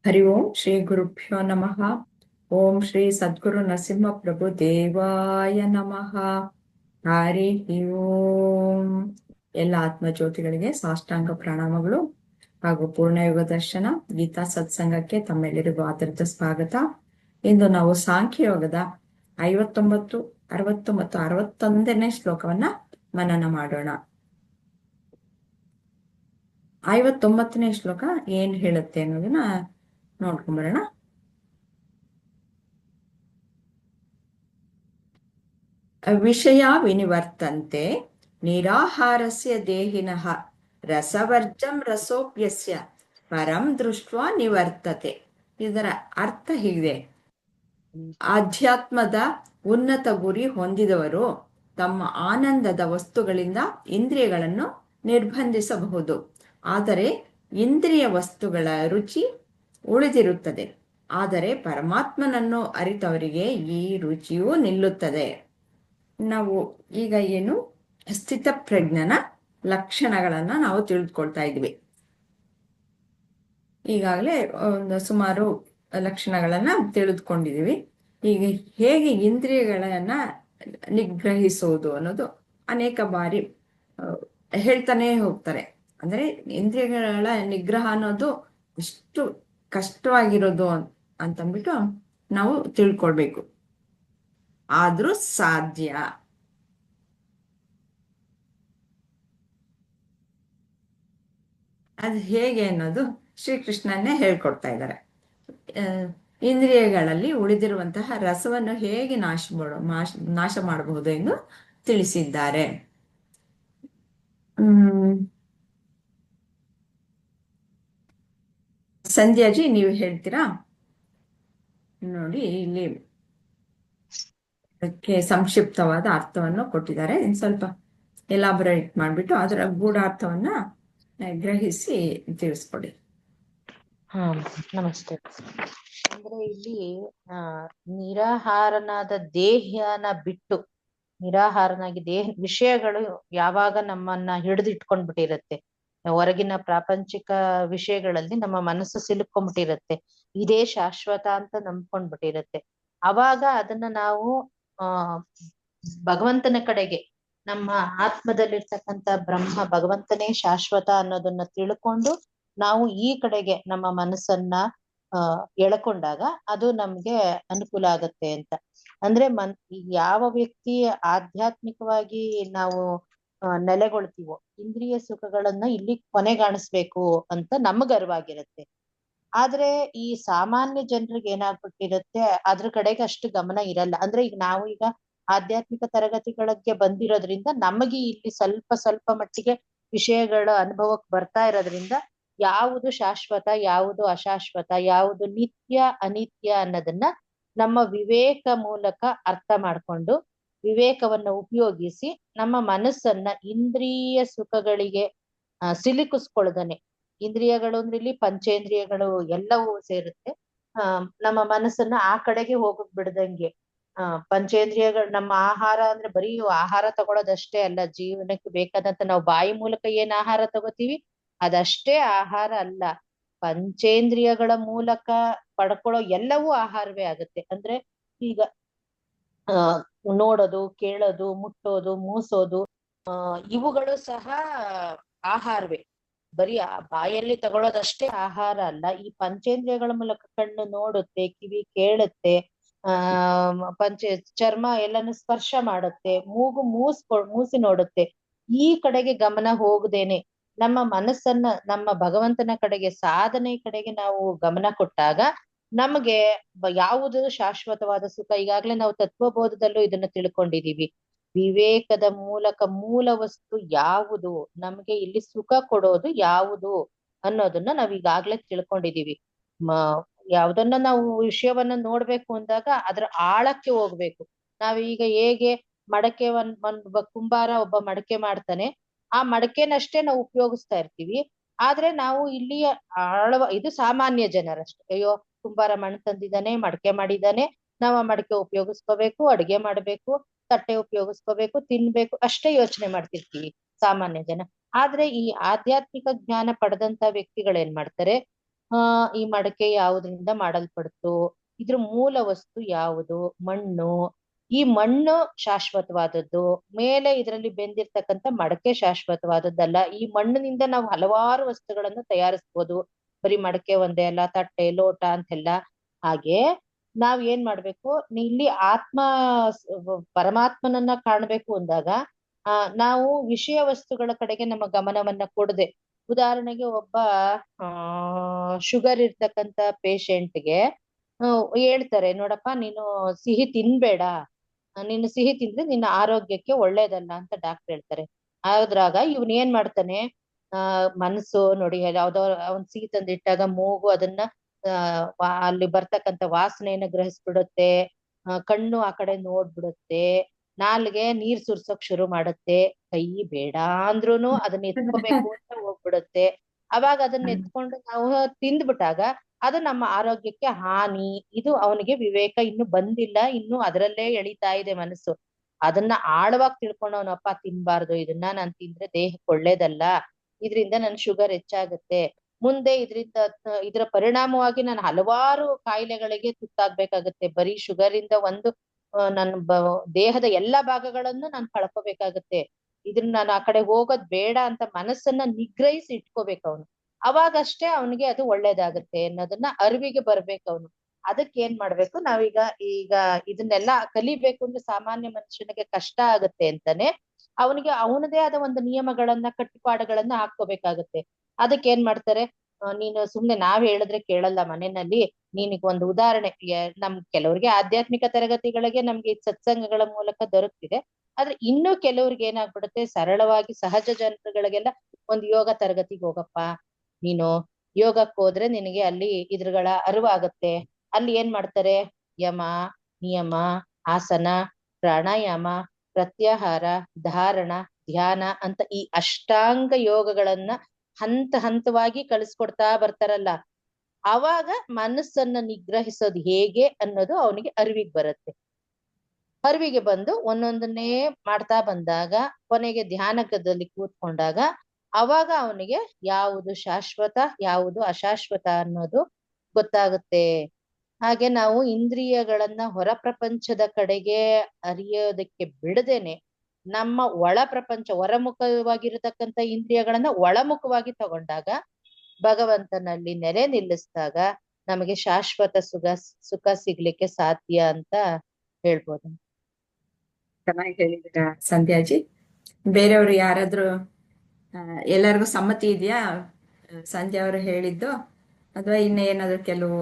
ಹರಿ ಓಂ ಶ್ರೀ ಗುರುಭ್ಯೋ ನಮಃ. ಓಂ ಶ್ರೀ ಸದ್ಗುರು ನರಸಿಂಹ ಪ್ರಭು ದೇವಾಯ ನಮಃ. ಹರಿ ಓಂ. ಎಲ್ಲ ಆತ್ಮಜ್ಯೋತಿಗಳಿಗೆ ಸಾಷ್ಟಾಂಗ ಪ್ರಣಾಮಗಳು ಹಾಗೂ ಪೂರ್ಣಯುಗ ದರ್ಶನ ಗೀತಾ ಸತ್ಸಂಗಕ್ಕೆ ತಮ್ಮೆಲ್ಲರಿಗೂ ಆದರದ ಸ್ವಾಗತ. ಇಂದು ನಾವು ಸಾಂಖ್ಯಯೋಗದ 59, 60 ಮತ್ತು 61ನೇ ಶ್ಲೋಕವನ್ನ ಮನನ ಮಾಡೋಣ. 59ನೇ ಶ್ಲೋಕ ಏನ್ ಹೇಳುತ್ತೆ ಅನ್ನೋದನ್ನ ನೋಡ್ಕೊಂಬರೋಣ. ವಿಷಯ ವಿನಿವರ್ತಂತೆ ನಿರಾಹಾರಸ್ಯ ದೇಹಿನಃ ರಸವರ್ಜಂ ರಸೋಪ್ಯಸ್ಯ ಪರಂ ದೃಷ್ಟ್ವಾ ನಿವರ್ತತೆ. ಇದರ ಅರ್ಥ ಹೀಗಿದೆ: ಆಧ್ಯಾತ್ಮದ ಉನ್ನತ ಗುರಿ ಹೊಂದಿದವರು ತಮ್ಮ ಆನಂದದ ವಸ್ತುಗಳಿಂದ ಇಂದ್ರಿಯಗಳನ್ನು ನಿರ್ಬಂಧಿಸಬಹುದು, ಆದರೆ ಇಂದ್ರಿಯ ವಸ್ತುಗಳ ರುಚಿ ಉಳಿದಿರುತ್ತದೆ. ಆದರೆ ಪರಮಾತ್ಮನನ್ನು ಅರಿತವರಿಗೆ ಈ ರುಚಿಯೂ ನಿಲ್ಲುತ್ತದೆ. ನಾವು ಈಗ ಏನು ಸ್ಥಿತಪ್ರಜ್ಞನ ಲಕ್ಷಣಗಳನ್ನ ನಾವು ತಿಳಿದುಕೊಳ್ತಾ ಇದ್ವಿ. ಈಗಾಗಲೇ ಒಂದು ಸುಮಾರು ಲಕ್ಷಣಗಳನ್ನ ತಿಳಿದುಕೊಂಡಿದೀವಿ. ಈಗ ಹೇಗೆ ಇಂದ್ರಿಯಗಳನ್ನ ನಿಗ್ರಹಿಸುವುದು ಅನ್ನೋದು ಅನೇಕ ಬಾರಿ ಹೇಳ್ತಾನೆ ಹೋಗ್ತಾರೆ. ಅಂದ್ರೆ ಇಂದ್ರಿಯಗಳ ನಿಗ್ರಹ ಅನ್ನೋದು ಎಷ್ಟು ಕಷ್ಟವಾಗಿರೋದು ಅಂತಂದ್ಬಿಟ್ಟು ನಾವು ತಿಳ್ಕೊಳ್ಬೇಕು. ಆದ್ರೂ ಸಾಧ್ಯ. ಅದು ಹೇಗೆ ಅನ್ನೋದು ಶ್ರೀಕೃಷ್ಣನ್ನೇ ಹೇಳ್ಕೊಡ್ತಾ ಇದ್ದಾರೆ. ಇಂದ್ರಿಯಗಳಲ್ಲಿ ಉಳಿದಿರುವಂತಹ ರಸವನ್ನು ಹೇಗೆ ನಾಶ ಮಾಡಬಹುದು ಎಂದು ತಿಳಿಸಿದ್ದಾರೆ. ಸಂಧ್ಯಾಜಿ, ನೀವು ಹೇಳ್ತೀರಾ? ನೋಡಿ, ಇಲ್ಲಿ ಅದಕ್ಕೆ ಸಂಕ್ಷಿಪ್ತವಾದ ಅರ್ಥವನ್ನು ಕೊಟ್ಟಿದ್ದಾರೆ. ಇನ್ನು ಸ್ವಲ್ಪ ಎಲಾಬರೇಟ್ ಮಾಡಿಬಿಟ್ಟು ಅದರ ಗೂಢಾರ್ಥವನ್ನ ಗ್ರಹಿಸಿ ತಿಳಿಸ್ಕೊಡಿ. ನಮಸ್ತೆ. ಅಂದ್ರೆ ಇಲ್ಲಿ ನಿರಾಹಾರನಾದ ದೇಹನ ಬಿಟ್ಟು, ನಿರಾಹಾರನಾಗಿ ವಿಷಯಗಳು ಯಾವಾಗ ನಮ್ಮನ್ನ ಹಿಡಿದಿಟ್ಕೊಂಡ್ಬಿಟ್ಟಿರತ್ತೆ, ಹೊರಗಿನ ಪ್ರಾಪಂಚಿಕ ವಿಷಯಗಳಲ್ಲಿ ನಮ್ಮ ಮನಸ್ಸು ಸಿಲುಕೊಂಡ್ಬಿಟ್ಟಿರತ್ತೆ, ಇದೇ ಶಾಶ್ವತ ಅಂತ ನಂಬ್ಕೊಂಡ್ಬಿಟ್ಟಿರತ್ತೆ. ಅವಾಗ ಅದನ್ನ ನಾವು ಭಗವಂತನ ಕಡೆಗೆ, ನಮ್ಮ ಆತ್ಮದಲ್ಲಿರ್ತಕ್ಕಂಥ ಬ್ರಹ್ಮ ಭಗವಂತನೇ ಶಾಶ್ವತ ಅನ್ನೋದನ್ನ ತಿಳ್ಕೊಂಡು ನಾವು ಈ ಕಡೆಗೆ ನಮ್ಮ ಮನಸ್ಸನ್ನ ಎಳ್ಕೊಂಡಾಗ ಅದು ನಮ್ಗೆ ಅನುಕೂಲ ಆಗತ್ತೆ ಅಂತ. ಅಂದ್ರೆ ಯಾವ ವ್ಯಕ್ತಿ ಆಧ್ಯಾತ್ಮಿಕವಾಗಿ ನಾವು ನೆಲೆಗೊಳ್ತೀವೋ, ಇಂದ್ರಿಯ ಸುಖಗಳನ್ನ ಇಲ್ಲಿ ಕೊನೆಗಾಣಿಸ್ಬೇಕು ಅಂತ ನಮ್ಗ್ ಅರಿವಾಗಿರುತ್ತೆ. ಆದ್ರೆ ಈ ಸಾಮಾನ್ಯ ಜನರಿಗೆ ಏನಾಗ್ಬಿಟ್ಟಿರುತ್ತೆ, ಅದ್ರ ಕಡೆಗೆ ಅಷ್ಟು ಗಮನ ಇರಲ್ಲ. ಅಂದ್ರೆ ಈಗ ನಾವು ಈಗ ಆಧ್ಯಾತ್ಮಿಕ ತರಗತಿಗಳಿಗೆ ಬಂದಿರೋದ್ರಿಂದ ನಮಗೆ ಇಲ್ಲಿ ಸ್ವಲ್ಪ ಸ್ವಲ್ಪ ಮಟ್ಟಿಗೆ ವಿಷಯಗಳ ಅನುಭವಕ್ಕೆ ಬರ್ತಾ ಇರೋದ್ರಿಂದ ಯಾವುದು ಶಾಶ್ವತ, ಯಾವುದು ಅಶಾಶ್ವತ, ಯಾವುದು ನಿತ್ಯ ಅನಿತ್ಯ ಅನ್ನೋದನ್ನ ನಮ್ಮ ವಿವೇಕ ಮೂಲಕ ಅರ್ಥ ಮಾಡ್ಕೊಂಡು, ವಿವೇಕವನ್ನ ಉಪಯೋಗಿಸಿ ನಮ್ಮ ಮನಸ್ಸನ್ನ ಇಂದ್ರಿಯ ಸುಖಗಳಿಗೆ ಸಿಲುಕಿಸ್ಕೊಳ್ದನೆ, ಇಂದ್ರಿಯಗಳು ಅಂದ್ರೆ ಇಲ್ಲಿ ಪಂಚೇಂದ್ರಿಯಗಳು ಎಲ್ಲವೂ ಸೇರುತ್ತೆ, ನಮ್ಮ ಮನಸ್ಸನ್ನ ಆ ಕಡೆಗೆ ಹೋಗಕ್ ಬಿಡದಂಗೆ, ಪಂಚೇಂದ್ರಿಯಗಳು, ನಮ್ಮ ಆಹಾರ ಅಂದ್ರೆ ಬರೀ ಆಹಾರ ತಗೊಳ್ಳೋದಷ್ಟೇ ಅಲ್ಲ, ಜೀವನಕ್ಕೆ ಬೇಕಾದಂತ ನಾವು ಬಾಯಿ ಮೂಲಕ ಏನ್ ಆಹಾರ ತಗೋತೀವಿ ಅದಷ್ಟೇ ಆಹಾರ ಅಲ್ಲ, ಪಂಚೇಂದ್ರಿಯಗಳ ಮೂಲಕ ಪಡ್ಕೊಳ್ಳೋ ಎಲ್ಲವೂ ಆಹಾರವೇ ಆಗುತ್ತೆ. ಅಂದ್ರೆ ಈಗ ನೋಡೋದು, ಕೇಳೋದು, ಮುಟ್ಟೋದು, ಮೂಸೋದು, ಇವುಗಳು ಸಹ ಆಹಾರವೇ. ಬರೀ ಬಾಯಲ್ಲಿ ತಗೊಳ್ಳೋದಷ್ಟೇ ಆಹಾರ ಅಲ್ಲ, ಈ ಪಂಚೇಂದ್ರಿಯಗಳ ಮೂಲಕ ಕಣ್ಣು ನೋಡುತ್ತೆ, ಕಿವಿ ಕೇಳುತ್ತೆ, ಚರ್ಮ ಎಲ್ಲಾನು ಸ್ಪರ್ಶ ಮಾಡುತ್ತೆ, ಮೂಗು ಮೂಸಿ ನೋಡುತ್ತೆ. ಈ ಕಡೆಗೆ ಗಮನ ಹೋಗದೇನೆ ನಮ್ಮ ಮನಸ್ಸನ್ನ ನಮ್ಮ ಭಗವಂತನ ಕಡೆಗೆ, ಸಾಧನೆ ಕಡೆಗೆ ನಾವು ಗಮನ ಕೊಟ್ಟಾಗ ನಮಗೆ ಯಾವುದು ಶಾಶ್ವತವಾದ ಸುಖ. ಈಗಾಗ್ಲೇ ನಾವು ತತ್ವಬೋಧದಲ್ಲೂ ಇದನ್ನ ತಿಳ್ಕೊಂಡಿದೀವಿ. ವಿವೇಕದ ಮೂಲಕ ಮೂಲ ವಸ್ತು ಯಾವುದು, ನಮ್ಗೆ ಇಲ್ಲಿ ಸುಖ ಕೊಡೋದು ಯಾವುದು ಅನ್ನೋದನ್ನ ನಾವ್ ಈಗಾಗ್ಲೇ ತಿಳ್ಕೊಂಡಿದೀವಿ. ಯಾವ್ದನ್ನ ನಾವು ವಿಷಯವನ್ನ ನೋಡ್ಬೇಕು ಅಂದಾಗ ಅದ್ರ ಆಳಕ್ಕೆ ಹೋಗ್ಬೇಕು. ನಾವೀಗ ಹೇಗೆ ಮಡಕೆ ಒಬ್ಬ ಕುಂಬಾರ ಒಬ್ಬ ಮಡಕೆ ಮಾಡ್ತಾನೆ, ಆ ಮಡಕೆನಷ್ಟೇ ನಾವು ಉಪಯೋಗಿಸ್ತಾ ಇರ್ತೀವಿ. ಆದ್ರೆ ನಾವು ಇಲ್ಲಿ ಇದು ಸಾಮಾನ್ಯ ಜನರಷ್ಟೇ, ಅಯ್ಯೋ ಕುಂಬಾರ ಮಣ್ಣು ತಂದಿದ್ದಾನೆ, ಮಡಕೆ ಮಾಡಿದ್ದಾನೆ, ನಾವು ಆ ಮಡಕೆ ಉಪಯೋಗಿಸ್ಕೋಬೇಕು, ಅಡ್ಗೆ ಮಾಡ್ಬೇಕು, ತಟ್ಟೆ ಉಪಯೋಗಿಸ್ಕೋಬೇಕು, ತಿನ್ಬೇಕು, ಅಷ್ಟೇ ಯೋಚನೆ ಮಾಡ್ತಿರ್ತೀವಿ ಸಾಮಾನ್ಯ ಜನ. ಆದ್ರೆ ಈ ಆಧ್ಯಾತ್ಮಿಕ ಜ್ಞಾನ ಪಡೆದಂತ ವ್ಯಕ್ತಿಗಳೇನ್ ಮಾಡ್ತಾರೆ, ಈ ಮಡಕೆ ಯಾವುದರಿಂದ ಮಾಡಲ್ಪಡ್ತು, ಇದ್ರ ಮೂಲ ವಸ್ತು ಯಾವುದು, ಮಣ್ಣು. ಈ ಮಣ್ಣು ಶಾಶ್ವತವಾದದ್ದು, ಮೇಲೆ ಇದರಲ್ಲಿ ಬೆಂದಿರ್ತಕ್ಕಂಥ ಮಡಕೆ ಶಾಶ್ವತವಾದದ್ದಲ್ಲ. ಈ ಮಣ್ಣಿನಿಂದ ನಾವು ಹಲವಾರು ವಸ್ತುಗಳನ್ನು ತಯಾರಿಸ್ಬೋದು. ಬರೀ ಮಡಕೆ ಒಂದೇ ಅಲ್ಲ, ತಟ್ಟೆ ಲೋಟ ಅಂತೆಲ್ಲ. ಹಾಗೆ ನಾವ್ ಏನ್ ಮಾಡ್ಬೇಕು, ಇಲ್ಲಿ ಪರಮಾತ್ಮನನ್ನ ಕಾಣ್ಬೇಕು ಅಂದಾಗ ನಾವು ವಿಷಯ ವಸ್ತುಗಳ ಕಡೆಗೆ ನಮ್ಮ ಗಮನವನ್ನ ಕೊಡದೆ, ಉದಾಹರಣೆಗೆ ಒಬ್ಬ ಶುಗರ್ ಇರ್ತಕ್ಕಂತ ಪೇಷಂಟ್ಗೆ ಹೇಳ್ತಾರೆ, ನೋಡಪ್ಪ ನೀನು ಸಿಹಿ ತಿನ್ಬೇಡ, ನೀನು ಸಿಹಿ ತಿಂದ್ರೆ ನಿನ್ನ ಆರೋಗ್ಯಕ್ಕೆ ಒಳ್ಳೇದಲ್ಲ ಅಂತ ಡಾಕ್ಟರ್ ಹೇಳ್ತಾರೆ. ಆದ್ರಾಗ ಇವನ್ ಏನ್ ಮಾಡ್ತಾನೆ, ಮನಸ್ಸು ನೋಡಿ, ಯಾವ್ದೋ ಅವನ್ ಸಿಹಿ ತಂದಿಟ್ಟಾಗ ಮೂಗು ಅದನ್ನ ಅಲ್ಲಿ ಬರ್ತಕ್ಕಂಥ ವಾಸನೆಯನ್ನ ಗ್ರಹಿಸ್ಬಿಡುತ್ತೆ, ಕಣ್ಣು ಆ ಕಡೆ ನೋಡ್ಬಿಡುತ್ತೆ, ನಾಲ್ಗೆ ನೀರ್ ಸುರ್ಸೋಕ್ ಶುರು ಮಾಡುತ್ತೆ, ಕೈ ಬೇಡ ಅಂದ್ರುನು ಅದನ್ನ ಎತ್ಕೋಬೇಕು ಅಂತ ಹೋಗ್ಬಿಡುತ್ತೆ. ಅವಾಗ ಅದನ್ನ ಎತ್ಕೊಂಡು ನಾವು ತಿಂದ್ಬಿಟ್ಟಾಗ ಅದು ನಮ್ಮ ಆರೋಗ್ಯಕ್ಕೆ ಹಾನಿ. ಇದು ಅವನಿಗೆ ವಿವೇಕ ಇನ್ನು ಬಂದಿಲ್ಲ, ಇನ್ನು ಅದರಲ್ಲೇ ಎಳಿತಾ ಇದೆ ಮನಸ್ಸು. ಅದನ್ನ ಆಳವಾಗಿ ತಿಳ್ಕೊಂಡವನಪ್ಪ, ತಿನ್ಬಾರ್ದು ಇದನ್ನ, ನಾನ್ ತಿಂದ್ರೆ ದೇಹಕ್ಕೆ ಒಳ್ಳೇದಲ್ಲ, ಇದರಿಂದ ನನ್ ಶುಗರ್ ಹೆಚ್ಚಾಗುತ್ತೆ, ಮುಂದೆ ಇದರ ಪರಿಣಾಮವಾಗಿ ನಾನು ಹಲವಾರು ಕಾಯಿಲೆಗಳಿಗೆ ತುತ್ತಾಗ್ಬೇಕಾಗತ್ತೆ. ಬರೀ ಶುಗರ್ ಇಂದ ನನ್ನ ದೇಹದ ಎಲ್ಲಾ ಭಾಗಗಳನ್ನು ನಾನು ಕಳ್ಕೋಬೇಕಾಗತ್ತೆ. ಇದನ್ನ ನಾನು ಆ ಕಡೆ ಹೋಗೋದ್ ಬೇಡ ಅಂತ ಮನಸ್ಸನ್ನ ನಿಗ್ರಹಿಸಿ ಇಟ್ಕೋಬೇಕು ಅವನು. ಅವಾಗಷ್ಟೇ ಅವನಿಗೆ ಅದು ಒಳ್ಳೇದಾಗತ್ತೆ ಅನ್ನೋದನ್ನ ಅರಿವಿಗೆ ಬರ್ಬೇಕು ಅವನು. ಅದಕ್ಕೆ ಏನ್ ಮಾಡ್ಬೇಕು ನಾವೀಗ, ಈಗ ಇದನ್ನೆಲ್ಲ ಕಲಿಬೇಕು ಅಂದ್ರೆ ಸಾಮಾನ್ಯ ಮನುಷ್ಯನಿಗೆ ಕಷ್ಟ ಆಗತ್ತೆ ಅಂತಾನೆ ಅವನಿಗೆ ಅವನದೇ ಆದ ಒಂದು ನಿಯಮಗಳನ್ನ ಕಟ್ಟುಪಾಡುಗಳನ್ನ ಹಾಕೋಬೇಕಾಗತ್ತೆ. ಅದಕ್ಕೆ ಏನ್ ಮಾಡ್ತಾರೆ, ನೀನು ಸುಮ್ನೆ ನಾವ್ ಹೇಳಿದ್ರೆ ಕೇಳಲ್ಲ ಮನೆಯಲ್ಲಿ, ನೀನೀಗ ಒಂದು ಉದಾಹರಣೆ, ಕೆಲವ್ರಿಗೆ ಆಧ್ಯಾತ್ಮಿಕ ತರಗತಿಗಳಿಗೆ ನಮ್ಗೆ ಈ ಸತ್ಸಂಗಗಳ ಮೂಲಕ ದೊರಕ್ತಿದೆ. ಆದ್ರೆ ಇನ್ನೂ ಕೆಲವ್ರಿಗೆ ಏನಾಗ್ಬಿಡುತ್ತೆ, ಸರಳವಾಗಿ ಸಹಜ ಜನರುಗಳಿಗೆಲ್ಲ ಒಂದು ಯೋಗ ತರಗತಿಗೆ ಹೋಗಪ್ಪ ನೀನು, ಯೋಗಕ್ಕೆ ಹೋದ್ರೆ ನಿನಗೆ ಅಲ್ಲಿ ಇದ್ರಗಳ ಅರಿವಾಗತ್ತೆ. ಅಲ್ಲಿ ಏನ್ ಮಾಡ್ತಾರೆ, ಯಮ ನಿಯಮ ಆಸನ ಪ್ರಾಣಾಯಾಮ ಪ್ರತ್ಯಾಹಾರ ಧಾರಣ ಧ್ಯಾನ ಅಂತ ಈ ಅಷ್ಟಾಂಗ ಯೋಗಗಳನ್ನ ಹಂತ ಹಂತವಾಗಿ ಕಲಿಸ್ಕೊಡ್ತಾ ಬರ್ತಾರಲ್ಲ, ಆವಾಗ ಮನಸ್ಸನ್ನ ನಿಗ್ರಹಿಸೋದು ಹೇಗೆ ಅನ್ನೋದು ಅವನಿಗೆ ಅರಿವಿಗೆ ಬರುತ್ತೆ. ಅರಿವಿಗೆ ಬಂದು ಒಂದೊಂದನ್ನೇ ಮಾಡ್ತಾ ಬಂದಾಗ ಕೊನೆಗೆ ಧ್ಯಾನಕದಲ್ಲಿ ಕೂತ್ಕೊಂಡಾಗ ಅವಾಗ ಅವನಿಗೆ ಯಾವುದು ಶಾಶ್ವತ ಯಾವುದು ಅಶಾಶ್ವತ ಅನ್ನೋದು ಗೊತ್ತಾಗುತ್ತೆ. ಹಾಗೆ ನಾವು ಇಂದ್ರಿಯಗಳನ್ನ ಹೊರ ಪ್ರಪಂಚದ ಕಡೆಗೆ ಅರಿಯೋದಕ್ಕೆ ಬಿಡದೇನೆ ನಮ್ಮ ಒಳ ಪ್ರಪಂಚ, ಹೊರಮುಖವಾಗಿರತಕ್ಕಂಥ ಇಂದ್ರಿಯಗಳನ್ನ ಒಳಮುಖವಾಗಿ ತಗೊಂಡಾಗ, ಭಗವಂತನಲ್ಲಿ ನೆಲೆ ನಿಲ್ಲಿಸಿದಾಗ ನಮಗೆ ಶಾಶ್ವತ ಸುಖ ಸಿಗ್ಲಿಕ್ಕೆ ಸಾಧ್ಯ ಅಂತ ಹೇಳ್ಬೋದು. ಚೆನ್ನಾಗಿ ಹೇಳಿದ್ದೀರಾ ಸಂಧ್ಯಾಜಿ. ಬೇರೆಯವರು ಯಾರಾದ್ರೂ ಎಲ್ಲರಿಗೂ ಸಮ್ಮತಿ ಇದೆಯಾ ಸಂಧ್ಯಾ ಅವರು ಹೇಳಿದ್ದು, ಅಥವಾ ಇನ್ನೇನಾದ್ರೂ ಕೆಲವು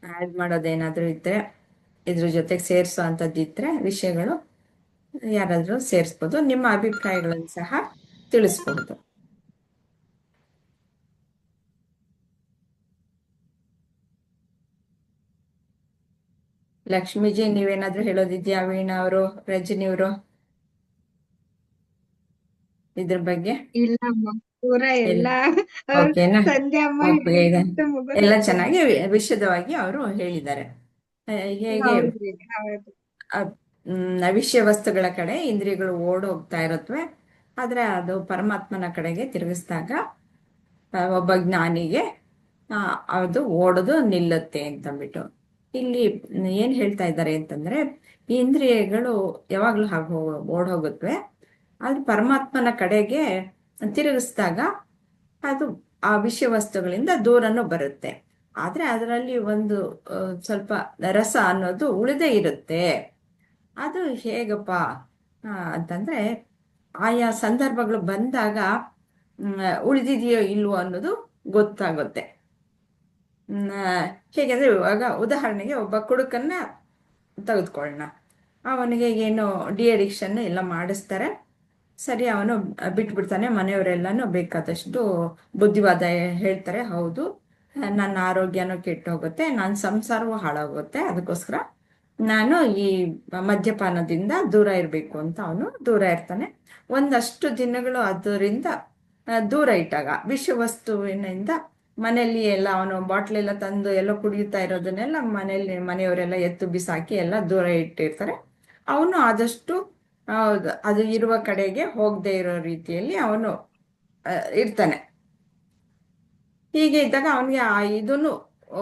ಆಡ್ ಮಾಡೋದೇನಾದ್ರೂ ಇದ್ರೆ, ಇದ್ರ ಜೊತೆಗೆ ಸೇರಿಸೋ ಅಂಥದ್ದು ಇದ್ರೆ ವಿಷಯಗಳು ಯಾರಾದ್ರೂ ಸೇರಿಸ್ಬೋದು. ನಿಮ್ಮ ಅಭಿಪ್ರಾಯಗಳನ್ನು ಸಹ ತಿಳಿಸ್ಬಹುದು. ಲಕ್ಷ್ಮೀಜಿ, ನೀವೇನಾದ್ರೂ ಹೇಳೋದಿದ್ಯಾ? ವೀಣಾ ಅವರು, ರಜನಿ ಅವರು, ಇದ್ರ ಬಗ್ಗೆ? ಇಲ್ಲ ಅಮ್ಮ, ಪೂರ ಎಲ್ಲ ಓಕೆನಾ? ಸಂಧ್ಯಾ ಅಮ್ಮ ಓಕೆ, ಹೇಳಿದ್ದು ಎಲ್ಲ ಮುಗಿದೋಯ್ತು. ಚೆನ್ನಾಗಿ ವಿಶದವಾಗಿ ಅವರು ಹೇಳಿದ್ದಾರೆ. ಹೇಗೆ ಹೌದ್ರಿ, ಹೌದು. ವಿಷಯ ವಸ್ತುಗಳ ಕಡೆ ಇಂದ್ರಿಯಗಳು ಓಡೋಗ್ತಾ ಇರತ್ವೆ, ಆದ್ರೆ ಅದು ಪರಮಾತ್ಮನ ಕಡೆಗೆ ತಿರುಗಿಸಿದಾಗ ಒಬ್ಬ ಜ್ಞಾನಿಗೆ ಅದು ಓಡೋದು ನಿಲ್ಲುತ್ತೆ ಅಂತಂದ್ಬಿಟ್ಟು ಇಲ್ಲಿ ಏನ್ ಹೇಳ್ತಾ ಇದ್ದಾರೆ ಅಂತಂದ್ರೆ, ಈ ಇಂದ್ರಿಯಗಳು ಯಾವಾಗ್ಲೂ ಹಾಗೆ ಓಡೋಗುತ್ತವೆ, ಆದ್ರೆ ಪರಮಾತ್ಮನ ಕಡೆಗೆ ತಿರುಗಿಸಿದಾಗ ಅದು ಆ ವಿಷಯ ವಸ್ತುಗಳಿಂದ ದೂರನೂ ಬರುತ್ತೆ. ಆದ್ರೆ ಅದರಲ್ಲಿ ಒಂದು ಸ್ವಲ್ಪ ರಸ ಅನ್ನೋದು ಉಳಿದೇ ಇರುತ್ತೆ. ಅದು ಹೇಗಪ್ಪ ಅಂತಂದ್ರೆ, ಆಯಾ ಸಂದರ್ಭಗಳು ಬಂದಾಗ ಉಳಿದಿದೆಯೋ ಇಲ್ವೋ ಅನ್ನೋದು ಗೊತ್ತಾಗುತ್ತೆ. ಹೇಗೆಂದ್ರೆ, ಇವಾಗ ಉದಾಹರಣೆಗೆ ಒಬ್ಬ ಕುಡುಕನ್ನ ತೆಗೆದುಕೊಳ್ಳೋಣ. ಅವನಿಗೆ ಏನು ಡಿ ಅಡಿಕ್ಷನ್ ಎಲ್ಲ ಮಾಡಿಸ್ತಾರೆ, ಸರಿ ಅವನು ಬಿಟ್ಬಿಡ್ತಾನೆ. ಮನೆಯವರೆಲ್ಲನೂ ಬೇಕಾದಷ್ಟು ಬುದ್ಧಿವಾದ ಹೇಳ್ತಾರೆ, ಹೌದು ನನ್ನ ಆರೋಗ್ಯನೂ ಕೆಟ್ಟು ಹೋಗುತ್ತೆ, ನನ್ನ ಸಂಸಾರವೂ ಹಾಳಾಗುತ್ತೆ, ಅದಕ್ಕೋಸ್ಕರ ನಾನು ಈ ಮದ್ಯಪಾನದಿಂದ ದೂರ ಇರಬೇಕು ಅಂತ ಅವನು ದೂರ ಇರ್ತಾನೆ. ಒಂದಷ್ಟು ದಿನಗಳು ಅದರಿಂದ ದೂರ ಇಟ್ಟಾಗ ವಿಷಯ ವಸ್ತುವಿನಿಂದ ಮನೆಯಲ್ಲಿ ಎಲ್ಲ ಅವನು ಬಾಟ್ಲೆಲ್ಲ ತಂದು ಎಲ್ಲ ಕುಡಿಯುತ್ತಾ ಇರೋದನ್ನೆಲ್ಲ ಮನೆಯವರೆಲ್ಲ ಎತ್ತು ಬಿಸಾಕಿ ಎಲ್ಲ ದೂರ ಇಟ್ಟಿರ್ತಾರೆ. ಅವನು ಆದಷ್ಟು ಅದು ಇರುವ ಕಡೆಗೆ ಹೋಗದೆ ಇರೋ ರೀತಿಯಲ್ಲಿ ಅವನು ಇರ್ತಾನೆ. ಹೀಗೆ ಇದ್ದಾಗ ಅವನಿಗೆ ಆ ಇದನ್ನು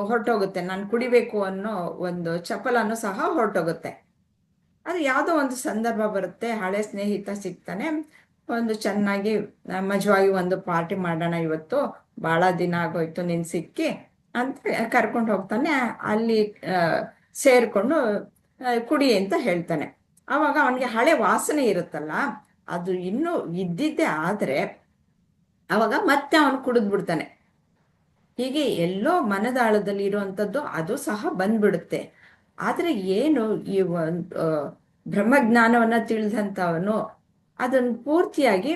ಹೊರಟೋಗುತ್ತೆ, ನಾನು ಕುಡಿಬೇಕು ಅನ್ನೋ ಒಂದು ಚಪಲನು ಸಹ ಹೊರಟೋಗುತ್ತೆ. ಅದು ಯಾವುದೋ ಒಂದು ಸಂದರ್ಭ ಬರುತ್ತೆ, ಹಳೆ ಸ್ನೇಹಿತ ಸಿಗ್ತಾನೆ, ಒಂದು ಚೆನ್ನಾಗಿ ಮಜವಾಗಿ ಒಂದು ಪಾರ್ಟಿ ಮಾಡೋಣ ಇವತ್ತು, ಭಾಳ ದಿನ ಆಗೋಯ್ತು ನೀನು ಸಿಕ್ಕಿ ಅಂತ ಕರ್ಕೊಂಡು ಹೋಗ್ತಾನೆ. ಅಲ್ಲಿ ಸೇರಿಕೊಂಡು ಕುಡಿ ಅಂತ ಹೇಳ್ತಾನೆ. ಆವಾಗ ಅವನಿಗೆ ಹಳೆ ವಾಸನೆ ಇರುತ್ತಲ್ಲ, ಅದು ಇನ್ನೂ ಇದ್ದಿದ್ದೇ ಆದರೆ ಆವಾಗ ಮತ್ತೆ ಅವನು ಕುಡಿದ್ಬಿಡ್ತಾನೆ. ಹೀಗೆ ಎಲ್ಲೋ ಮನದಾಳದಲ್ಲಿ ಇರುವಂಥದ್ದು ಅದು ಸಹ ಬಂದ್ಬಿಡುತ್ತೆ. ಆದರೆ ಏನು ಈ ಒಂದು ಬ್ರಹ್ಮಜ್ಞಾನವನ್ನ ತಿಳಿದಂಥವನು ಅದನ್ನು ಪೂರ್ತಿಯಾಗಿ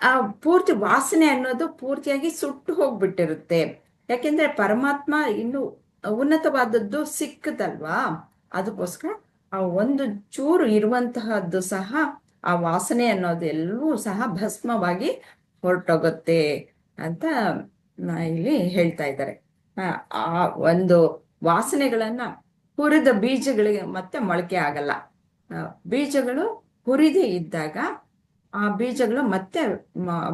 ಆ ಪೂರ್ತಿ ವಾಸನೆ ಅನ್ನೋದು ಪೂರ್ತಿಯಾಗಿ ಸುಟ್ಟು ಹೋಗ್ಬಿಟ್ಟಿರುತ್ತೆ. ಯಾಕೆಂದ್ರೆ ಪರಮಾತ್ಮ ಇನ್ನು ಉನ್ನತವಾದದ್ದು ಸಿಕ್ಕದಲ್ವಾ, ಅದಕ್ಕೋಸ್ಕರ ಆ ಒಂದು ಚೂರು ಇರುವಂತಹದ್ದು ಸಹ ಆ ವಾಸನೆ ಅನ್ನೋದು ಎಲ್ಲವೂ ಸಹ ಭಸ್ಮವಾಗಿ ಹೊರಟೋಗುತ್ತೆ ಅಂತ ಇಲ್ಲಿ ಹೇಳ್ತಾ ಇದ್ದಾರೆ. ಆ ಒಂದು ವಾಸನೆಗಳನ್ನ ಹುರಿದ ಬೀಜಗಳಿಗೆ ಮತ್ತೆ ಮೊಳಕೆ ಆಗಲ್ಲ. ಬೀಜಗಳು ಹುರಿದೇ ಇದ್ದಾಗ ಆ ಬೀಜಗಳು ಮತ್ತೆ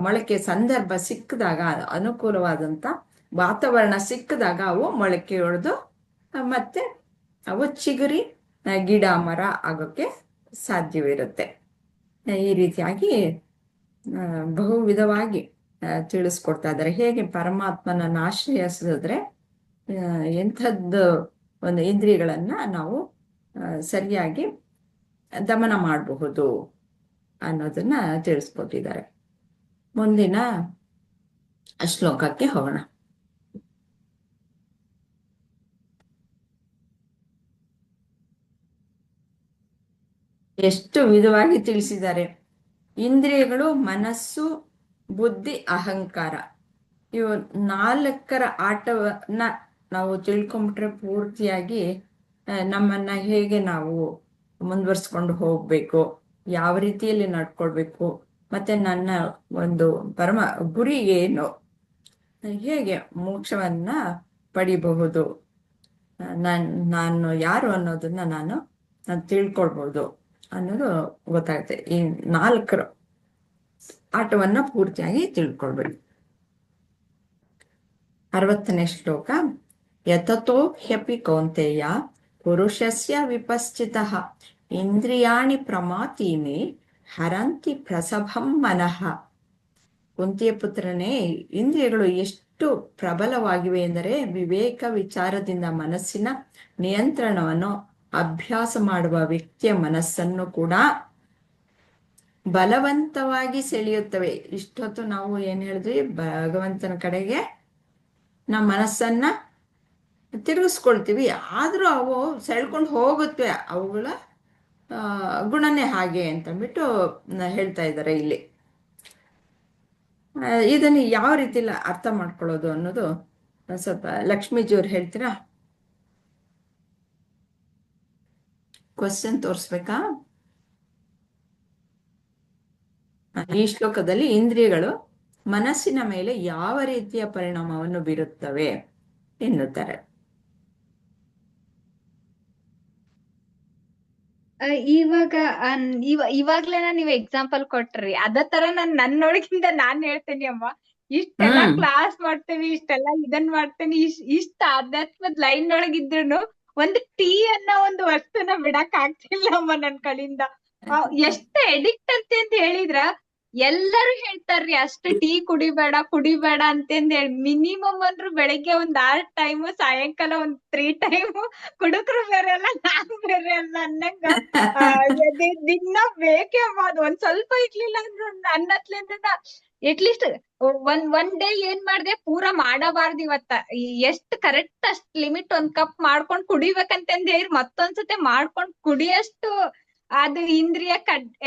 ಮೊಳಕೆ ಸಂದರ್ಭ ಸಿಕ್ಕಿದಾಗ, ಅನುಕೂಲವಾದಂಥ ವಾತಾವರಣ ಸಿಕ್ಕಿದಾಗ ಅವು ಮೊಳಕೆ ಹೊಡೆದು ಮತ್ತೆ ಅವು ಚಿಗುರಿ ಗಿಡ ಮರ ಆಗೋಕ್ಕೆ ಸಾಧ್ಯವಿರುತ್ತೆ. ಈ ರೀತಿಯಾಗಿ ಬಹು ವಿಧವಾಗಿ ತಿಳಿಸ್ಕೊಡ್ತಾ ಇದ್ದಾರೆ. ಹೇಗೆ ಪರಮಾತ್ಮನನ್ನು ಆಶ್ರಯಿಸಿದ್ರೆ ಎಂಥದ್ದು ಒಂದು ಇಂದ್ರಿಯಗಳನ್ನ ನಾವು ಸರಿಯಾಗಿ ದಮನ ಮಾಡಬಹುದು ಅನ್ನೋದನ್ನ ತಿಳಿಸ್ಕೊಟ್ಟಿದ್ದಾರೆ. ಮುಂದಿನ ಶ್ಲೋಕಕ್ಕೆ ಹೋಗೋಣ. ಎಷ್ಟು ವಿಧವಾಗಿ ತಿಳಿಸಿದ್ದಾರೆ. ಇಂದ್ರಿಯಗಳು ಮನಸ್ಸು, ಬುದ್ಧಿ, ಅಹಂಕಾರ, ಇವು 4ರ ಆಟವನ್ನ ನಾವು ತಿಳ್ಕೊಂಬಿಟ್ರೆ ಪೂರ್ತಿಯಾಗಿ ನಮ್ಮನ್ನ ಹೇಗೆ ನಾವು ಮುಂದುವರ್ಸ್ಕೊಂಡು ಹೋಗ್ಬೇಕು, ಯಾವ ರೀತಿಯಲ್ಲಿ ನಡ್ಕೊಳ್ಬೇಕು, ಮತ್ತೆ ನನ್ನ ಒಂದು ಪರಮ ಗುರಿ ಏನು, ಹೇಗೆ ಮೋಕ್ಷವನ್ನ ಪಡಿಬಹುದು, ನಾನು ಯಾರು ಅನ್ನೋದನ್ನ ನಾನು ತಿಳ್ಕೊಳ್ಬಹುದು ಅನ್ನೋದು ಗೊತ್ತಾಗುತ್ತೆ. ಈ 4ರ ಆಟವನ್ನ ಪೂರ್ತಿಯಾಗಿ ತಿಳ್ಕೊಳ್ಬೇಕು. 60ನೇ ಶ್ಲೋಕ. ಯತತೋ ಹ್ಯಪಿ ಕೌಂತೆಯ ಪುರುಷಸ್ಯ ವಿಪಶ್ಚಿತಃ ಇಂದ್ರಿಯಾಣಿ ಪ್ರಮಾತೀನಿ ಹರಂತಿ ಪ್ರಸಭಂ ಮನಃ. ಕುಂತಿಯ ಪುತ್ರನೇ, ಇಂದ್ರಿಯಗಳು ಎಷ್ಟು ಪ್ರಬಲವಾಗಿವೆ ಎಂದರೆ ವಿವೇಕ ವಿಚಾರದಿಂದ ಮನಸ್ಸಿನ ನಿಯಂತ್ರಣವನ್ನು ಅಭ್ಯಾಸ ಮಾಡುವ ವ್ಯಕ್ತಿಯ ಮನಸ್ಸನ್ನು ಕೂಡ ಬಲವಂತವಾಗಿ ಸೆಳೆಯುತ್ತವೆ. ಇಷ್ಟೊತ್ತು ನಾವು ಏನ್ ಹೇಳಿದ್ವಿ, ಭಗವಂತನ ಕಡೆಗೆ ನಮ್ಮ ಮನಸ್ಸನ್ನ ತಿರುಗಿಸ್ಕೊಳ್ತೀವಿ, ಆದ್ರೂ ಅವು ಸೆಳ್ಕೊಂಡು ಹೋಗುತ್ತೆ, ಅವುಗಳ ಗುಣನೇ ಹಾಗೆ ಅಂತಂದ್ಬಿಟ್ಟು ಹೇಳ್ತಾ ಇದ್ದಾರೆ ಇಲ್ಲಿ. ಇದನ್ನು ಯಾವ ರೀತಿ ಅರ್ಥ ಮಾಡ್ಕೊಳ್ಳೋದು ಅನ್ನೋದು ಸ್ವಲ್ಪ ಲಕ್ಷ್ಮೀಜಿಯವ್ರು ಹೇಳ್ತೀರಾ? ಕ್ವಶನ್ ತೋರಿಸ್ಬೇಕಾ? ಈ ಶ್ಲೋಕದಲ್ಲಿ ಇಂದ್ರಿಯಗಳು ಮನಸ್ಸಿನ ಮೇಲೆ ಯಾವ ರೀತಿಯ ಪರಿಣಾಮವನ್ನು ಬೀರುತ್ತವೆ ಎನ್ನುತ್ತಾರೆ. ಇವಾಗ್ಲೇನ ನೀವ್ ಎಕ್ಸಾಂಪಲ್ ಕೊಟ್ರಿ, ಅದ ತರ ನನ್ನೊಳಗಿಂದ ನಾನ್ ಹೇಳ್ತೇನೆ ಅಮ್ಮ. ಇಷ್ಟೆಲ್ಲಾ ಕ್ಲಾಸ್ ಮಾಡ್ತೇವಿ, ಇಷ್ಟೆಲ್ಲಾ ಇದನ್ ಮಾಡ್ತೇನಿ, ಇಷ್ಟ ಆಧ್ಯಾತ್ಮದ ಲೈನ್ ಒಳಗಿದ್ರು ಒಂದು ಟೀ ಅನ್ನೋ ಒಂದು ವಸ್ತುನ ಬಿಡಕ್ ಆಗ್ತಿಲ್ಲ ಅಮ್ಮ ನನ್ ಕಡೆಯಿಂದ. ಎಷ್ಟ ಎಡಿಕ್ಟ್ ಅಂತ ಹೇಳಿದ್ರ ಎಲ್ಲರೂ ಹೇಳ್ತಾರ್ರಿ, ಅಷ್ಟು ಟೀ ಕುಡಿಬೇಡ ಅಂತಂದ್ ಹೇಳಿ. ಮಿನಿಮಮ್ ಅಂದ್ರು ಬೆಳಿಗ್ಗೆ ಒಂದ್ 6 ಟೈಮ್, ಸಾಯಂಕಾಲ ಒಂದ್ 3 ಟೈಮ್. ಕುಡುಕ್ರು ಬೇರೆ ಅಲ್ಲ, ನಾನ್ ಬೇರೆ ಅಲ್ಲ ಅನ್ನಂಗ ದಿನ ಬೇಕೇ ಅಮ್ಮ. ಅದು ಒಂದ್ ಸ್ವಲ್ಪ ಇರ್ಲಿಲ್ಲ ಅಂದ್ರು ನನ್ನ ಹತ್ಲಿಂದ ಅಟ್ಲೀಸ್ಟ್ ಒನ್ ಡೇ ಏನ್ ಮಾಡ್ದೆ, ಪೂರಾ ಮಾಡಬಾರ್ದು ಇವತ್ತ, ಎಷ್ಟ್ ಕರೆಕ್ಟ್ ಅಷ್ಟ್ ಲಿಮಿಟ್ ಒಂದ್ ಕಪ್ ಮಾಡ್ಕೊಂಡ್ ಕುಡಿಬೇಕಂತಂದ್ ಹೇಳಿ ಮತ್ತೊಂದ್ಸತಿ ಮಾಡ್ಕೊಂಡ್ ಕುಡಿಯಷ್ಟು ಅದು ಇಂದ್ರಿಯ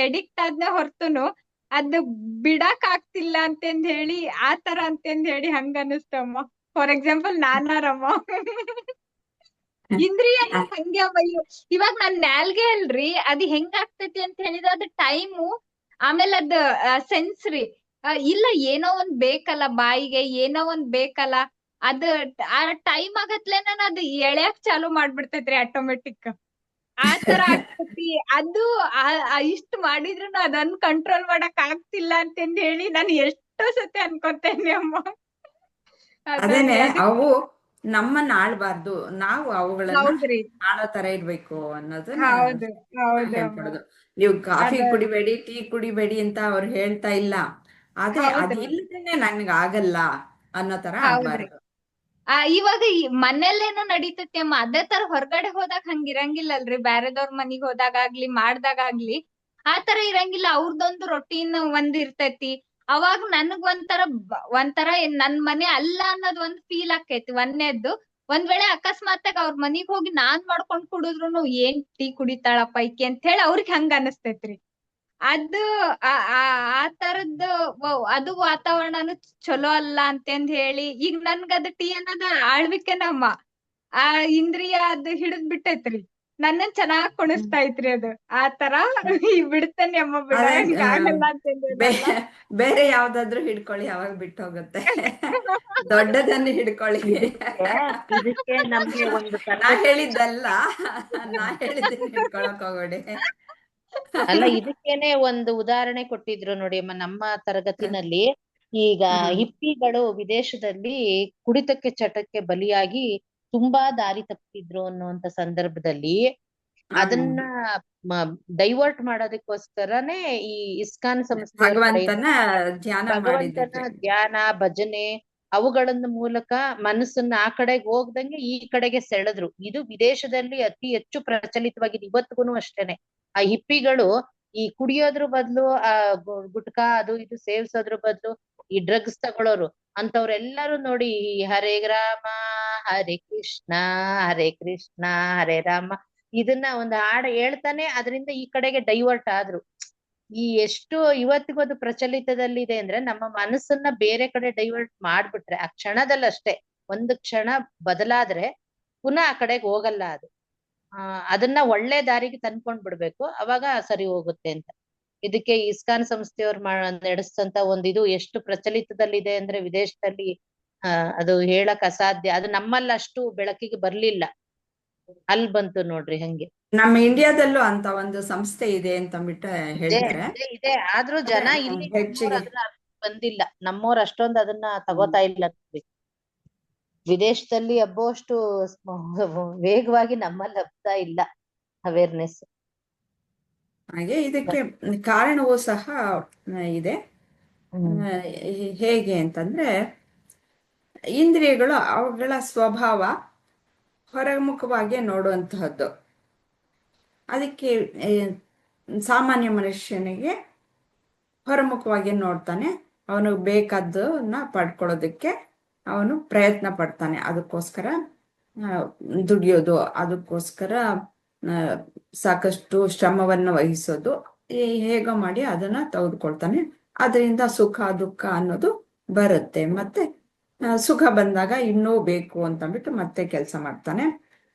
ಎಡಿಕ್ಟ್ ಆದ್ನ ಹೊರ್ತುನು ಅದು ಬಿಡಾಕ್ ಆಗ್ತಿಲ್ಲ ಅಂತಂದ್ ಹೇಳಿ, ಆತರ ಅಂತಂದ್ ಹೇಳಿ ಹಂಗ ಅನಿಸ್ತಮ್ಮ. ಫಾರ್ ಎಕ್ಸಾಂಪಲ್ ನಾನಾರಮ್ಮ ಇಂದ್ರಿಯ ಹಂಗೆ ಅಮ್ಮ. ಇವಾಗ ನಾನ್ ನಾಲ್ಗೆ ಅಲ್ರಿ, ಅದ್ ಹೆಂಗ್ ಆಗ್ತೈತಿ ಅಂತ ಹೇಳಿದ್ರೆ ಅದ್ ಟೈಮು, ಆಮೇಲೆ ಅದ್ ಸೆನ್ಸ್ರಿ ಇಲ್ಲ, ಏನೋ ಒಂದ್ ಬೇಕಲ್ಲ ಬಾಯಿಗೆ, ಏನೋ ಒಂದ್ ಬೇಕಲ್ಲ, ಅದ್ ಆ ಟೈಮ್ ಆಗತ್ಲೇನ ಅದ್ ಎಳ್ಯಾಕ್ ಚಾಲು ಮಾಡ್ಬಿಡ್ತೈತ್ರಿ ಆಟೋಮೆಟಿಕ್. ಆತರ ಆಗ್ತೈತಿ ಅದು. ಇಷ್ಟ ಮಾಡಿದ್ರು ಅದನ್ನ ಕಂಟ್ರೋಲ್ ಮಾಡಕ್ ಆಗ್ತಿಲ್ಲ ಅಂತಂದ್ ಹೇಳಿ ನಾನು ಎಷ್ಟೋ ಸತಿ ಅನ್ಕೊಂತೇನೆ ಅಮ್ಮ. ಅದೇನೆ, ಅದಕ್ಕೆ ಅವು ನಮ್ಮನ್ನ ಆಳ್ಬಾರ್ದು, ನಾವು ಅವುಗಳನ್ನ ಹೌದ್ರಿ. ಆಳೋ ತರ ಇರ್ಬೇಕು ಅನ್ನೋದನ್ನ ಹೌದು ಹೌದು ಅಮ್ಮ. ಹೇಳ್ಕೊಡೋದು. ನೀವು ಕಾಫಿ ಅದ ಕುಡಿಬೇಡಿ, ಟೀ ಕುಡಿಬೇಡಿ ಅಂತ ಅವ್ರು ಹೇಳ್ತಾ ಇಲ್ಲ. ಅದೇ ಹೌದ್ರಿ ಅದಿಲ್ಲದೇನೆ ನನ್ಗೆ ಆಗಲ್ಲ ಅನ್ನೋ ತರ ಹೌದ್ರಿ. ಆಗ್ಬಾರ್ದು. ಇವಾಗ ಈ ಮನೇಲೇನೋ ನಡೀತೈತಿ ಅಮ್ಮ, ಅದೇ ತರ ಹೊರಗಡೆ ಹೋದಾಗ ಹಂಗಿರಂಗಿಲ್ಲಲ್ರಿ. ಬ್ಯಾರೆದವ್ರ ಮನಿಗ್ ಹೋದಾಗಾಗ್ಲಿ ಮಾಡ್ದಾಗಾಗ್ಲಿ ಆ ತರ ಇರಂಗಿಲ್ಲ. ಅವ್ರದೊಂದು ರೊಟೀನ್ ಒಂದ್ ಇರ್ತೈತಿ. ಅವಾಗ ನನ್ಗ್ ಒಂಥರ ನನ್ ಮನೆ ಅಲ್ಲ ಅನ್ನೋದ್ ಒಂದ್ ಫೀಲ್ ಆಕೈತಿ. ಒಂದ್ನೇದ್ದು, ಒಂದ್ ವೇಳೆ ಅಕಸ್ಮಾತಾಗ ಅವ್ರ ಮನಿಗ್ ಹೋಗಿ ನಾನ್ ಮಾಡ್ಕೊಂಡ್ ಕುಡಿದ್ರುನು ಏನ್ ಟೀ ಕುಡಿತಾಳಪ್ಪ ಈಕಿ ಅಂತ ಹೇಳಿ ಅವ್ರಿಗೆ ಹಂಗ ಅನಸ್ತೈತ್ರಿ. ಅದು ಆ ಆ ಆ ತರದ್ದು ಅದು ವಾತಾವರಣನು ಚಲೋ ಅಲ್ಲ ಅಂತಂದ್ ಹೇಳಿ ಈಗ ನನ್ಗ ಅದು ಟೀ ಅನ್ನೋದ ಆಳ್ವಿಕೆನಮ್ಮ. ಆ ಇಂದ್ರಿಯ ಅದು ಹಿಡಿದ್ ಬಿಟ್ಟೈತ್ರಿ. ನನ್ನನ್ ಚೆನ್ನಾಗ್ ಕುಣಿಸ್ತಾ ಐತ್ರಿ ಅದು. ಆ ತರ ಬಿಡ್ತೇನೆ ಅಮ್ಮ, ಅದೇ ಬಿಡಂಗ ಆಗಲ್ಲ ಅಂತಂದೇನಲ್ಲ. ಬೇರೆ ಯಾವ್ದಾದ್ರು ಹಿಡ್ಕೊಳ್ಳಿ, ಅವಾಗ ಬಿಟ್ಟು ಹೋಗುತ್ತೆ. ದೊಡ್ಡದನ್ನು ಹಿಡ್ಕೊಳ್ಳಿ. ಇದಕ್ಕೆ ನಮ್ಗೆ ಒಂದು ನಾ ತರಗತಿ. ಹೇಳಿದ್ದಲ್ಲ, ನಾ ಹೇಳಿದ್ದನ್ನ ಹಿಡ್ಕೊಳಕ್ ಹೋಗ್ಬೇಡಿ. ಅಲ್ಲ, ಇದಕ್ಕೇನೆ ಒಂದು ಉದಾಹರಣೆ ಕೊಟ್ಟಿದ್ರು ನೋಡಿ ಅಮ್ಮ ನಮ್ಮ ತರಗತಿನಲ್ಲಿ. ಈಗ ಹಿಪ್ಪಿಗಳು ವಿದೇಶದಲ್ಲಿ ಕುಡಿತಕ್ಕೆ ಚಟಕ್ಕೆ ಬಲಿಯಾಗಿ ತುಂಬಾ ದಾರಿ ತಪ್ಪಿದ್ರು ಅನ್ನುವಂತ ಸಂದರ್ಭದಲ್ಲಿ ಅದನ್ನ ಡೈವರ್ಟ್ ಮಾಡೋದಕ್ಕೋಸ್ಕರನೇ ಈ ಇಸ್ಕಾನ್ ಸಂಸ್ಥೆಯವ್ರ ಕಡೆಯಿಂದ ಭಗವಂತನ ಧ್ಯಾನ ಭಗವಂತನ ಮಾಡಿದಕ್ಕೆ. ಧ್ಯಾನ, ಭಜನೆ ಅವುಗಳನ್ನ ಮೂಲಕ ಮನಸ್ಸನ್ನ ಆ ಕಡೆಗೆ ಹೋಗ್ದಂಗೆ ಈ ಕಡೆಗೆ ಸೆಳೆದ್ರು. ಇದು ವಿದೇಶದಲ್ಲಿ ಅತಿ ಹೆಚ್ಚು ಪ್ರಚಲಿತವಾಗಿದೆ. ಇವತ್ತಿಗೂ ಅಷ್ಟೇನೆ ಆ ಹಿಪ್ಪಿಗಳು ಈ ಕುಡಿಯೋದ್ರ ಬದಲು ಆ ಗುಟ್ಕಾ ಅದು ಇದು ಸೇವಿಸೋದ್ರ ಬದಲು ಈ ಡ್ರಗ್ಸ್ ತಗೊಳ್ಳೋರು ಅಂತವ್ರೆಲ್ಲರೂ ನೋಡಿ ಈ ಹರೇ ರಾಮ ಹರೇ ಕೃಷ್ಣ ಹರೇ ಕೃಷ್ಣ ಹರೇ ರಾಮ ಇದನ್ನ ಒಂದು ಹಾಡು ಹೇಳ್ತಾನೆ ಅದರಿಂದ ಈ ಕಡೆಗೆ ಡೈವರ್ಟ್ ಆದ್ರು. ಈ ಎಷ್ಟು ಇವತ್ತಿಗೂ ಅದು ಪ್ರಚಲಿತದಲ್ಲಿದೆ ಅಂದ್ರೆ ನಮ್ಮ ಮನಸ್ಸನ್ನ ಬೇರೆ ಕಡೆ ಡೈವರ್ಟ್ ಮಾಡ್ಬಿಟ್ರೆ ಆ ಕ್ಷಣದಲ್ಲಷ್ಟೇ, ಒಂದು ಕ್ಷಣ ಬದಲಾದ್ರೆ ಪುನಃ ಆ ಕಡೆಗೆ ಹೋಗಲ್ಲ ಅದು. ಅದನ್ನ ಒಳ್ಳೆ ದಾರಿಗೆ ತಂದ್ಕೊಂಡ್ ಬಿಡ್ಬೇಕು, ಅವಾಗ ಸರಿ ಹೋಗುತ್ತೆ ಅಂತ. ಇದಕ್ಕೆ ಇಸ್ಕಾನ್ ಸಂಸ್ಥೆಯವ್ರು ನಡೆಸ್ತಂತ ಇದು ಎಷ್ಟು ಪ್ರಚಲಿತದಲ್ಲಿದೆ ಅಂದ್ರೆ ವಿದೇಶದಲ್ಲಿ ಅದು ಹೇಳಕ್ ಅಸಾಧ್ಯ. ಅದು ನಮ್ಮಲ್ಲಿ ಅಷ್ಟು ಬೆಳಕಿಗೆ ಬರ್ಲಿಲ್ಲ, ಅಲ್ಲಿ ಬಂತು ನೋಡ್ರಿ ಹಂಗೆ. ನಮ್ಮ ಇಂಡಿಯಾದಲ್ಲೂ ಅಂತ ಒಂದು ಸಂಸ್ಥೆ ಇದೆ ಅಂತ ಬಿಟ್ಟು ಹೇಳ್ತಾರೆ. ಇದೆ ಆದ್ರೂ ಜನ ಇಲ್ಲಿ ಹೆಚ್ಚಿಗೆ ಅದನ್ನ ಬಂದಿಲ್ಲ. ನಮ್ಮವ್ರು ಅಷ್ಟೊಂದು ಅದನ್ನ ತಗೋತಾ ಇಲ್ಲ. ವಿದೇಶದಲ್ಲಿ ಹಬ್ಬುವಷ್ಟು ವೇಗವಾಗಿ ನಮ್ಮಲ್ಲಿ ಹಬ್ತಾ ಇಲ್ಲ ಅವೇರ್ನೆಸ್. ಹಾಗೆ ಇದಕ್ಕೆ ಕಾರಣವೂ ಸಹ ಇದೆ. ಹೇಗೆ ಅಂತಂದ್ರೆ, ಇಂದ್ರಿಯಗಳು ಅವುಗಳ ಸ್ವಭಾವ ಹೊರಮುಖವಾಗಿ ನೋಡುವಂತಹದ್ದು. ಅದಕ್ಕೆ ಸಾಮಾನ್ಯ ಮನುಷ್ಯನಿಗೆ ಹೊರಮುಖವಾಗಿ ನೋಡ್ತಾನೆ, ಅವನು ಬೇಕಾದನ್ನ ಪಡ್ಕೊಳ್ಳೋದಕ್ಕೆ ಅವನು ಪ್ರಯತ್ನ ಪಡ್ತಾನೆ. ಅದಕ್ಕೋಸ್ಕರ ದುಡಿಯೋದು, ಅದಕ್ಕೋಸ್ಕರ ಸಾಕಷ್ಟು ಶ್ರಮವನ್ನು ವಹಿಸೋದು, ಹೇಗೋ ಮಾಡಿ ಅದನ್ನ ತೆಗೆದುಕೊಳ್ತಾನೆ. ಅದರಿಂದ ಸುಖ ದುಃಖ ಅನ್ನೋದು ಬರುತ್ತೆ. ಮತ್ತೆ ಸುಖ ಬಂದಾಗ ಇನ್ನೂ ಬೇಕು ಅಂತಂದ್ಬಿಟ್ಟು ಮತ್ತೆ ಕೆಲಸ ಮಾಡ್ತಾನೆ.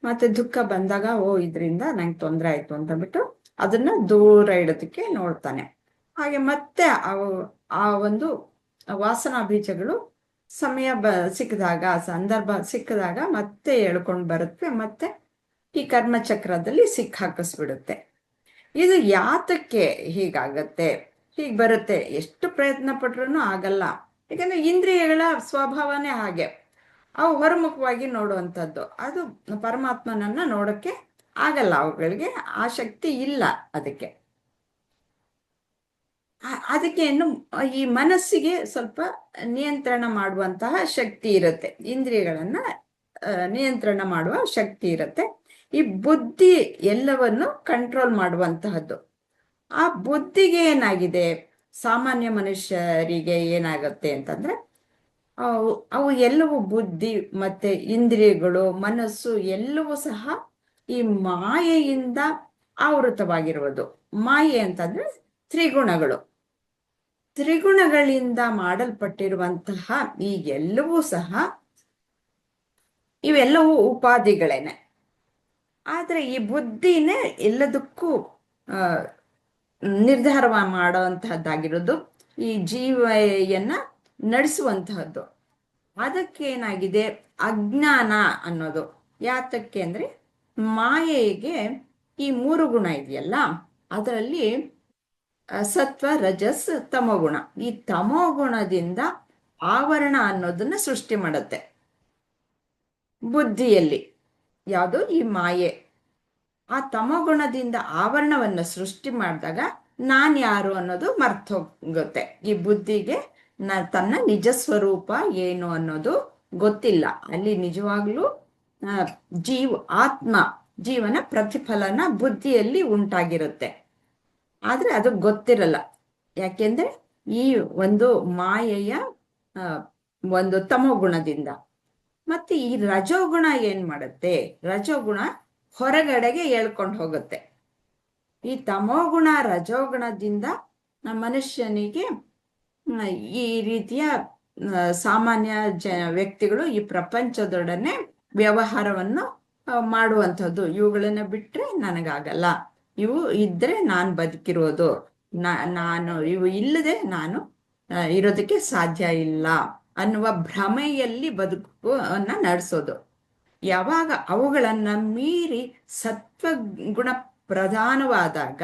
ಮತ್ತೆ ದುಃಖ ಬಂದಾಗ ಇದರಿಂದ ನಂಗೆ ತೊಂದರೆ ಆಯ್ತು ಅಂತಂದ್ಬಿಟ್ಟು ಅದನ್ನ ದೂರ ಇಡೋದಕ್ಕೆ ನೋಡ್ತಾನೆ. ಹಾಗೆ ಮತ್ತೆ ಆ ಒಂದು ವಾಸನಾ ಬೀಜಗಳು ಸಮಯ ಸಿಕ್ಕಿದಾಗ, ಸಂದರ್ಭ ಸಿಕ್ಕಿದಾಗ ಮತ್ತೆ ಎಳ್ಕೊಂಡು ಬರುತ್ತೆ, ಮತ್ತೆ ಈ ಕರ್ಮಚಕ್ರದಲ್ಲಿ ಸಿಕ್ಕಾಕಿಸ್ಬಿಡುತ್ತೆ. ಇದು ಯಾತಕ್ಕೆ ಹೀಗಾಗತ್ತೆ, ಹೀಗೆ ಬರುತ್ತೆ? ಎಷ್ಟು ಪ್ರಯತ್ನ ಪಟ್ರೂ ಆಗಲ್ಲ. ಯಾಕಂದ್ರೆ ಇಂದ್ರಿಯಗಳ ಸ್ವಭಾವನೇ ಹಾಗೆ, ಅವು ಹೊರಮುಖವಾಗಿ ನೋಡುವಂಥದ್ದು. ಅದು ಪರಮಾತ್ಮನನ್ನ ನೋಡಕ್ಕೆ ಆಗಲ್ಲ, ಅವುಗಳಿಗೆ ಆ ಶಕ್ತಿ ಇಲ್ಲ. ಅದಕ್ಕೆ ಈ ಮನಸ್ಸಿಗೆ ಸ್ವಲ್ಪ ನಿಯಂತ್ರಣ ಮಾಡುವಂತಹ ಶಕ್ತಿ ಇರುತ್ತೆ, ಇಂದ್ರಿಯಗಳನ್ನ ನಿಯಂತ್ರಣ ಮಾಡುವ ಶಕ್ತಿ ಇರುತ್ತೆ. ಈ ಬುದ್ಧಿ ಎಲ್ಲವನ್ನು ಕಂಟ್ರೋಲ್ ಮಾಡುವಂತಹದ್ದು. ಆ ಬುದ್ಧಿಗೆ ಏನಾಗಿದೆ, ಸಾಮಾನ್ಯ ಮನುಷ್ಯರಿಗೆ ಏನಾಗುತ್ತೆ ಅಂತಂದ್ರೆ, ಅವು ಎಲ್ಲವೂ ಬುದ್ಧಿ ಮತ್ತೆ ಇಂದ್ರಿಯಗಳು, ಮನಸ್ಸು ಎಲ್ಲವೂ ಸಹ ಈ ಮಾಯೆಯಿಂದ ಆವೃತವಾಗಿರುವುದು. ಮಾಯೆ ಅಂತಂದ್ರೆ ತ್ರಿಗುಣಗಳು. ತ್ರಿಗುಣಗಳಿಂದ ಮಾಡಲ್ಪಟ್ಟಿರುವಂತಹ ಈ ಎಲ್ಲವೂ ಸಹ ಇವೆಲ್ಲವೂ ಉಪಾಧಿಗಳೇನೆ. ಆದ್ರೆ ಈ ಬುದ್ಧಿನೇ ಎಲ್ಲದಕ್ಕೂ ನಿರ್ಧಾರ ಮಾಡುವಂತಹದ್ದಾಗಿರೋದು, ಈ ಜೀವೆಯನ್ನ ನಡೆಸುವಂತಹದ್ದು. ಅದಕ್ಕೇನಾಗಿದೆ, ಅಜ್ಞಾನ ಅನ್ನೋದು. ಯಾತಕ್ಕೆ ಅಂದ್ರೆ, ಮಾಯೆಗೆ ಈ 3 ಗುಣ ಇದೆಯಲ್ಲ, ಅದರಲ್ಲಿ ಸತ್ವ ರಜಸ್ ತಮೋಗುಣ. ಈ ತಮೋಗುಣದಿಂದ ಆವರಣ ಅನ್ನೋದನ್ನ ಸೃಷ್ಟಿ ಮಾಡುತ್ತೆ ಬುದ್ಧಿಯಲ್ಲಿ. ಯಾವುದು? ಈ ಮಾಯೆ. ಆ ತಮೋಗುಣದಿಂದ ಆವರಣವನ್ನು ಸೃಷ್ಟಿ ಮಾಡಿದಾಗ ನಾನ್ ಯಾರು ಅನ್ನೋದು ಮರ್ತೋಗುತ್ತೆ. ಈ ಬುದ್ಧಿಗೆ ತನ್ನ ನಿಜ ಸ್ವರೂಪ ಏನು ಅನ್ನೋದು ಗೊತ್ತಿಲ್ಲ. ಅಲ್ಲಿ ನಿಜವಾಗ್ಲೂ ಆತ್ಮ ಜೀವನ ಪ್ರತಿಫಲನ ಬುದ್ಧಿಯಲ್ಲಿ ಉಂಟಾಗಿರುತ್ತೆ. ಆದ್ರೆ ಅದು ಗೊತ್ತಿರಲ್ಲ. ಯಾಕೆಂದ್ರೆ ಈ ಒಂದು ಮಾಯೆಯ ಒಂದು ತಮೋಗುಣದಿಂದ. ಮತ್ತೆ ಈ ರಜೋಗುಣ ಏನ್ ಮಾಡುತ್ತೆ? ರಜೋಗುಣ ಹೊರಗಡೆಗೆ ಎಳ್ಕೊಂಡು ಹೋಗುತ್ತೆ. ಈ ತಮೋಗುಣ ರಜೋಗುಣದಿಂದ ಮನುಷ್ಯನಿಗೆ ಈ ರೀತಿಯ ಸಾಮಾನ್ಯ ವ್ಯಕ್ತಿಗಳು ಈ ಪ್ರಪಂಚದೊಡನೆ ವ್ಯವಹಾರವನ್ನು ಮಾಡುವಂಥದ್ದು. ಇವುಗಳನ್ನ ಬಿಟ್ರೆ ನನಗಾಗಲ್ಲ, ಇವು ಇದ್ರೆ ನಾನು ಬದುಕಿರೋದು, ನಾನು ಇವು ಇಲ್ಲದೆ ನಾನು ಇರೋದಕ್ಕೆ ಸಾಧ್ಯ ಇಲ್ಲ ಅನ್ನುವ ಭ್ರಮೆಯಲ್ಲಿ ಬದುಕನ್ನ ನಡೆಸೋದು. ಯಾವಾಗ ಅವುಗಳನ್ನ ಮೀರಿ ಸತ್ವಗುಣ ಪ್ರಧಾನವಾದಾಗ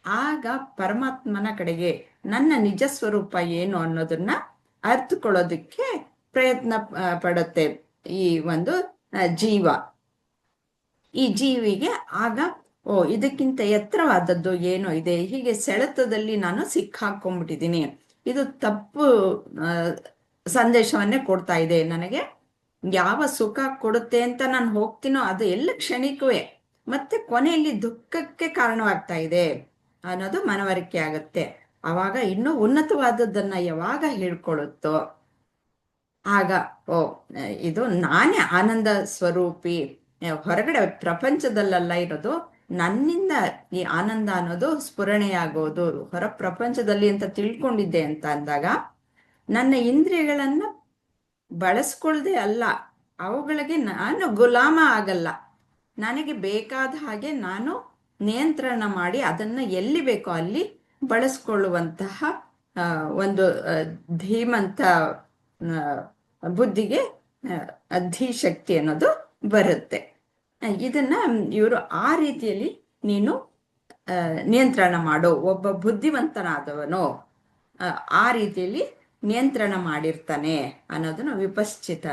ಆಗ ಪರಮಾತ್ಮನ ಕಡೆಗೆ ನನ್ನ ನಿಜ ಸ್ವರೂಪ ಏನು ಅನ್ನೋದನ್ನ ಅರ್ಥಕೊಳ್ಳೋದಕ್ಕೆ ಪ್ರಯತ್ನ ಪಡುತ್ತೆ ಈ ಒಂದು ಜೀವ. ಈ ಜೀವಿಗೆ ಆಗ ಇದಕ್ಕಿಂತ ಎತ್ತರವಾದದ್ದು ಏನೋ ಇದೆ, ಹೀಗೆ ಸೆಳೆತದಲ್ಲಿ ನಾನು ಸಿಕ್ಕಾಕೊಂಡ್ಬಿಟ್ಟಿದ್ದೀನಿ, ಇದು ತಪ್ಪು ಸಂದೇಶವನ್ನೇ ಕೊಡ್ತಾ ಇದೆ ನನಗೆ. ಯಾವ ಸುಖ ಕೊಡುತ್ತೆ ಅಂತ ನಾನು ಹೋಗ್ತೀನೋ ಅದು ಎಲ್ಲ ಕ್ಷಣಿಕವೇ, ಮತ್ತೆ ಕೊನೆಯಲ್ಲಿ ದುಃಖಕ್ಕೆ ಕಾರಣವಾಗ್ತಾ ಇದೆ ಅನ್ನೋದು ಮನವರಿಕೆ ಆಗತ್ತೆ. ಆವಾಗ ಇನ್ನೂ ಉನ್ನತವಾದದ್ದನ್ನ ಯಾವಾಗ ಹೇಳ್ಕೊಳ್ಳುತ್ತೋ ಆಗ ಇದು ನಾನೇ ಆನಂದ ಸ್ವರೂಪಿ, ಹೊರಗಡೆ ಪ್ರಪಂಚದಲ್ಲೆಲ್ಲ ಇರೋದು, ನನ್ನಿಂದ ಈ ಆನಂದ ಅನ್ನೋದು ಸ್ಫುರಣೆಯಾಗೋದು ಹೊರ ಪ್ರಪಂಚದಲ್ಲಿ ಅಂತ ತಿಳ್ಕೊಂಡಿದ್ದೆ ಅಂತ ಅಂದಾಗ ನನ್ನ ಇಂದ್ರಿಯಗಳನ್ನ ಬಳಸ್ಕೊಳ್ದೆ ಅಲ್ಲ, ಅವುಗಳಿಗೆ ನಾನು ಗುಲಾಮ ಆಗಲ್ಲ. ನನಗೆ ಬೇಕಾದ ಹಾಗೆ ನಾನು ನಿಯಂತ್ರಣ ಮಾಡಿ ಅದನ್ನ ಎಲ್ಲಿ ಬೇಕೋ ಅಲ್ಲಿ ಬಳಸ್ಕೊಳ್ಳುವಂತಹ ಒಂದು ಧೀಮಂತ ಬುದ್ಧಿಗೆ ಅಧಿಶಕ್ತಿ ಅನ್ನೋದು ಬರುತ್ತೆ. ಇದನ್ನ ಇವರು ಆ ರೀತಿಯಲ್ಲಿ ನೀನು ನಿಯಂತ್ರಣ ಮಾಡೋ ಒಬ್ಬ ಬುದ್ಧಿವಂತನಾದವನು ಆ ರೀತಿಯಲ್ಲಿ ನಿಯಂತ್ರಣ ಮಾಡಿರ್ತಾನೆ ಅನ್ನೋದನ್ನ ವಿಪಶ್ಚಿತ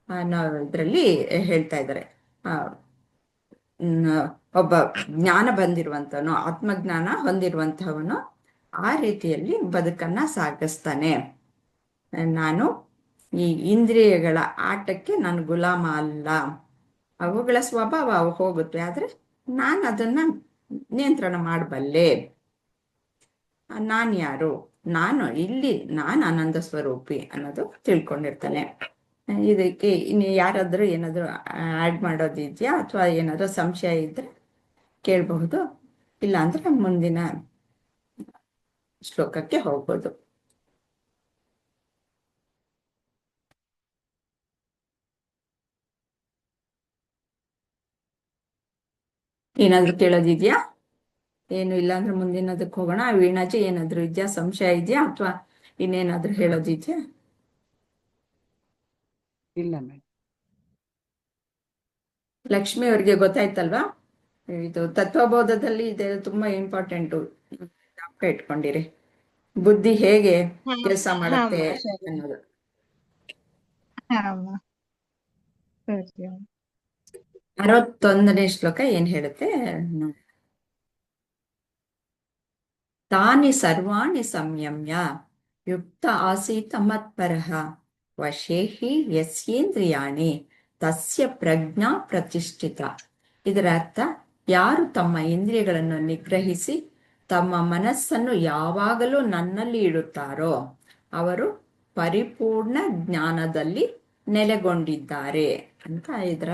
ಅನ್ನೋದ್ರಲ್ಲಿ ಹೇಳ್ತಾ ಇದ್ದಾರೆ. ಒಬ್ಬ ಜ್ಞಾನ ಬಂದಿರುವಂತವನು, ಆತ್ಮಜ್ಞಾನ ಹೊಂದಿರುವಂತಹವನು ಆ ರೀತಿಯಲ್ಲಿ ಬದುಕನ್ನ ಸಾಗಿಸ್ತಾನೆ. ನಾನು ಈ ಇಂದ್ರಿಯಗಳ ಆಟಕ್ಕೆ ನಾನು ಗುಲಾಮ ಅಲ್ಲ, ಅವುಗಳ ಸ್ವಭಾವ ಅವು ಹೋಗುತ್ತೆ, ಆದ್ರೆ ನಾನು ಅದನ್ನ ನಿಯಂತ್ರಣ ಮಾಡಬಲ್ಲೆ. ನಾನು ಯಾರು? ನಾನು ಆನಂದ ಸ್ವರೂಪಿ ಅನ್ನೋದು ತಿಳ್ಕೊಂಡಿರ್ತಾನೆ. ಇದಕ್ಕೆ ಇನ್ನು ಯಾರಾದ್ರೂ ಏನಾದ್ರು ಆಡ್ ಮಾಡೋದಿದ್ಯಾ ಅಥವಾ ಏನಾದ್ರು ಸಂಶಯ ಇದ್ರೆ ಕೇಳಬಹುದು, ಇಲ್ಲ ಅಂದ್ರೆ ಮುಂದಿನ ಶ್ಲೋಕಕ್ಕೆ ಹೋಗ್ಬೋದು. ಏನಾದ್ರು ಕೇಳೋದಿದ್ಯಾ? ಏನು ಇಲ್ಲ ಅಂದ್ರೆ ಮುಂದಿನದಕ್ಕೆ ಹೋಗೋಣ. ವೀಣಾಜಿ ಏನಾದ್ರು ಇದ್ಯಾ? ಸಂಶಯ ಇದೆಯಾ ಅಥವಾ ಇನ್ನೇನಾದ್ರೂ ಹೇಳೋದಿದ್ಯಾ? ಇಲ್ಲ ಮೇಡಮ್. ಲಕ್ಷ್ಮಿ ಅವ್ರಿಗೆ ಗೊತ್ತಾಯ್ತಲ್ವಾ? ಇದು ತತ್ವಬೋಧದಲ್ಲಿ ಇದೆ, ತುಂಬಾ ಇಂಪಾರ್ಟೆಂಟು, ಜ್ಞಾಪಕ ಇಟ್ಕೊಂಡಿರಿ. ಬುದ್ಧಿ ಹೇಗೆ ಕೆಲಸ ಮಾಡುತ್ತೆ ಅನ್ನೋದು. 61ನೇ ಶ್ಲೋಕ ಏನ್ ಹೇಳುತ್ತೆ? ತಾನಿ ಸರ್ವಾಣಿ ಸಂಯಮ್ಯ ಯುಕ್ತ ಆಸೀತ ಮತ್ಪರಃ ವಶೇಹಿ ಯಸ್ಯೇಂದ್ರಿಯಾಣಿ ತಸ್ಯ ಪ್ರಜ್ಞಾ ಪ್ರತಿಷ್ಠಿತ. ಇದರ ಅರ್ಥ, ಯಾರು ತಮ್ಮ ಇಂದ್ರಿಯಗಳನ್ನು ನಿಗ್ರಹಿಸಿ ತಮ್ಮ ಮನಸ್ಸನ್ನು ಯಾವಾಗಲೂ ನನ್ನಲ್ಲಿ ಇಡುತ್ತಾರೋ ಅವರು ಪರಿಪೂರ್ಣ ಜ್ಞಾನದಲ್ಲಿ ನೆಲೆಗೊಂಡಿದ್ದಾರೆ ಅಂತ ಇದರ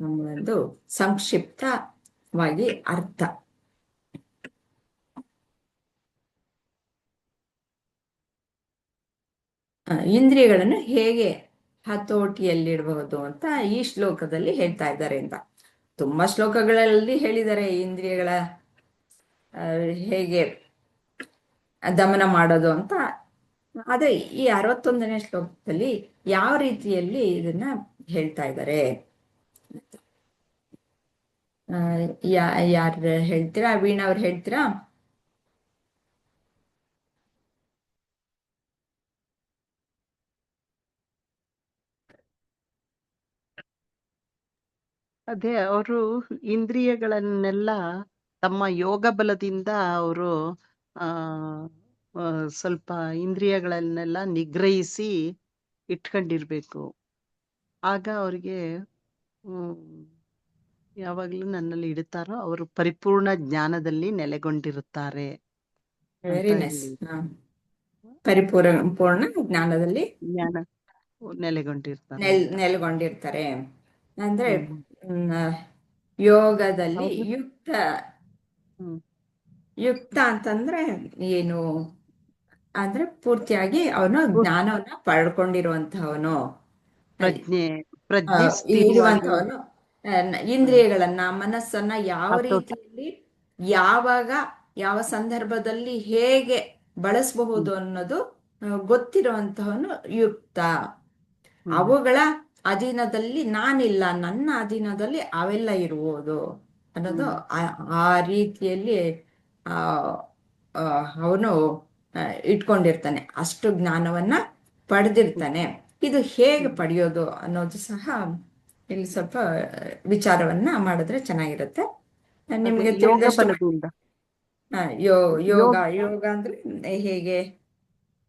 ಒಂದು ಸಂಕ್ಷಿಪ್ತವಾಗಿ ಅರ್ಥ. ಇಂದ್ರಿಯಗಳನ್ನು ಹೇಗೆ ಹತೋಟಿಯಲ್ಲಿಡಬಹುದು ಅಂತ ಈ ಶ್ಲೋಕದಲ್ಲಿ ಹೇಳ್ತಾ ಇದ್ದಾರೆ ಅಂತ. ತುಂಬಾ ಶ್ಲೋಕಗಳಲ್ಲಿ ಹೇಳಿದ್ದಾರೆ ಇಂದ್ರಿಯಗಳ ಹೇಗೆ ದಮನ ಮಾಡೋದು ಅಂತ. ಆದ್ರೆ ಈ 61ನೇ ಶ್ಲೋಕದಲ್ಲಿ ಯಾವ ರೀತಿಯಲ್ಲಿ ಇದನ್ನ ಹೇಳ್ತಾ ಇದ್ದಾರೆ? ಯಾರು ಹೇಳ್ತೀರಾ? ವೀಣಾ ಅವ್ರು ಹೇಳ್ತೀರಾ? ಅದೇ ಅವರು ಇಂದ್ರಿಯಗಳನ್ನೆಲ್ಲ ತಮ್ಮ ಯೋಗ ಬಲದಿಂದ ಅವರು ಆ ಆ, ಸ್ವಲ್ಪ ಇಂದ್ರಿಯಗಳನ್ನೆಲ್ಲ ನಿಗ್ರಹಿಸಿ ಇಟ್ಕೊಂಡಿರ್ಬೇಕು. ಆಗ ಅವ್ರಿಗೆ ಯಾವಾಗ್ಲೂ ನನ್ನಲ್ಲಿ ಇಡುತ್ತಾರೋ ಅವರು ಪರಿಪೂರ್ಣ ಜ್ಞಾನದಲ್ಲಿ ನೆಲೆಗೊಂಡಿರುತ್ತಾರೆ ಅಂತ ವೆರಿ ನೈಸ್. ಹೇಳಿ ಪೂರ್ಣ ಜ್ಞಾನದಲ್ಲಿ ಜ್ಞಾನ ನೆಲೆಗೊಂಡಿರ್ತಾರೆ ಅಂತ. ನೆಲೆಗೊಂಡಿರ್ತಾರೆ ಅಂದ್ರೆ ಹ್ಮ್. ಯೋಗದಲ್ಲಿ ಹೌದು. ಹ್ಮ್. ಯುಕ್ತ ಅಂತಂದ್ರೆ ಏನು ಅಂದ್ರೆ ಪೂರ್ತಿಯಾಗಿ ಅವನು ಜ್ಞಾನವನ್ನ ಪಡ್ಕೊಂಡಿರುವಂತಹವನು, ಪ್ರಜ್ಞೆ ಸ್ಥಿರವಾಗಿ ಇರುವಂತಹವನು, ಇಂದ್ರಿಯಗಳನ್ನ ಮನಸ್ಸನ್ನ ಯಾವ ಹತೋಟ. ರೀತಿಯಲ್ಲಿ ಯಾವಾಗ ಯಾವ ಸಂದರ್ಭದಲ್ಲಿ ಹೇಗೆ ಬಳಸಬಹುದು ಅನ್ನೋದು ಗೊತ್ತಿರುವಂತಹವನು ಯುಕ್ತ. ಅವುಗಳ ಅಧೀನದಲ್ಲಿ ನಾನಿಲ್ಲ, ನನ್ನ ಅಧೀನದಲ್ಲಿ ಅವೆಲ್ಲ ಇರುವುದು ಅನ್ನೋದು ಆ ರೀತಿಯಲ್ಲಿ ಅವನು ಇಟ್ಕೊಂಡಿರ್ತಾನೆ, ಅಷ್ಟು ಜ್ಞಾನವನ್ನ ಪಡೆದಿರ್ತಾನೆ. ಇದು ಹೇಗೆ ಪಡೆಯೋದು ಅನ್ನೋದು ಸಹ ಇಲ್ಲಿ ಸ್ವಲ್ಪ ವಿಚಾರವನ್ನ ಮಾಡಿದ್ರೆ ಚೆನ್ನಾಗಿರುತ್ತೆ. ನಿಮ್ಗೆ ಯೋಗ ತಿಳಿದಷ್ಟು ಬಲದಿಂದ ಯೋಗ ಯೋಗ ಅಂದ್ರೆ ಹೇಗೆ?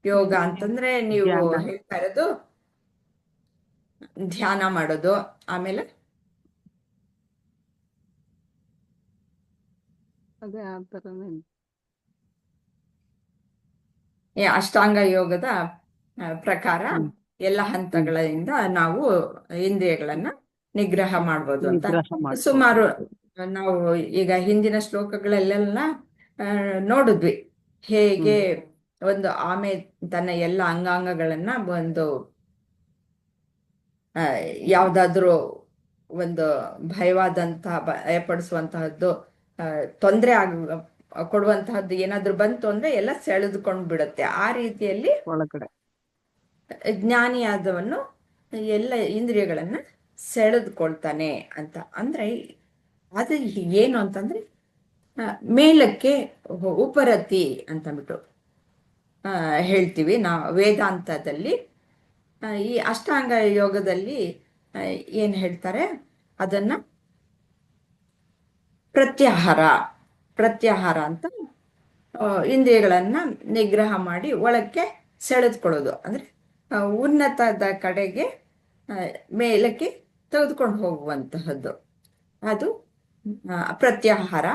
ಯೋಗ ಅಂತಂದ್ರೆ ನೀವು ಧ್ಯಾನ. ಹೇಳ್ತಾ ಇರೋದು ಧ್ಯಾನ ಮಾಡೋದು, ಆಮೇಲೆ ಅದೇ ಆ ಥರನೇ. ಅಷ್ಟಾಂಗ ಯೋಗದ ಪ್ರಕಾರ ಎಲ್ಲ ಹಂತಗಳಿಂದ ನಾವು ಇಂದ್ರಿಯಗಳನ್ನ ನಿಗ್ರಹ ಮಾಡ್ಬೋದು ಅಂತ ನಿಗ್ರಹ ಮಾಡ್ಬೋದು. ಸುಮಾರು ನಾವು ಈಗ ಹಿಂದಿನ ಶ್ಲೋಕಗಳಲ್ಲೆಲ್ಲ ನೋಡಿದ್ವಿ, ಹೇಗೆ ಒಂದು ಆಮೆ ತನ್ನ ಎಲ್ಲ ಅಂಗಾಂಗಗಳನ್ನ ಒಂದು ಯಾವ್ದಾದ್ರೂ ಒಂದು ಭಯವಾದಂತಹ ಭಯಪಡಿಸುವಂತಹದ್ದು ತೊಂದರೆ ಕೊಡುವಂತಹದ್ದು ಏನಾದ್ರೂ ಬಂತು ಅಂದ್ರೆ ಎಲ್ಲ ಸೆಳೆದುಕೊಂಡು ಬಿಡುತ್ತೆ. ಆ ರೀತಿಯಲ್ಲಿ ಒಳಗಡೆ ಜ್ಞಾನಿಯಾದವನು ಎಲ್ಲ ಇಂದ್ರಿಯಗಳನ್ನ ಸೆಳೆದುಕೊಳ್ತಾನೆ ಅಂತ. ಅಂದ್ರೆ ಅದು ಏನು ಅಂತಂದ್ರೆ ಮೇಲಕ್ಕೆ ಉಪರತಿ ಅಂತಂದ್ಬಿಟ್ಟು ಹೇಳ್ತೀವಿ ನಾವು ವೇದಾಂತದಲ್ಲಿ. ಈ ಅಷ್ಟಾಂಗ ಯೋಗದಲ್ಲಿ ಏನ್ ಹೇಳ್ತಾರೆ, ಅದನ್ನ ಪ್ರತ್ಯಾಹಾರ ಅಂತ ಇಂದ್ರಿಯಗಳನ್ನ ನಿಗ್ರಹ ಮಾಡಿ ಒಳಕ್ಕೆ ಸೆಳೆದುಕೊಳ್ಳೋದು, ಅಂದ್ರೆ ಉನ್ನತದ ಕಡೆಗೆ ಮೇಲಕ್ಕೆ ತೆಗೆದುಕೊಂಡು ಹೋಗುವಂತಹದ್ದು, ಅದು ಪ್ರತ್ಯಾಹಾರ.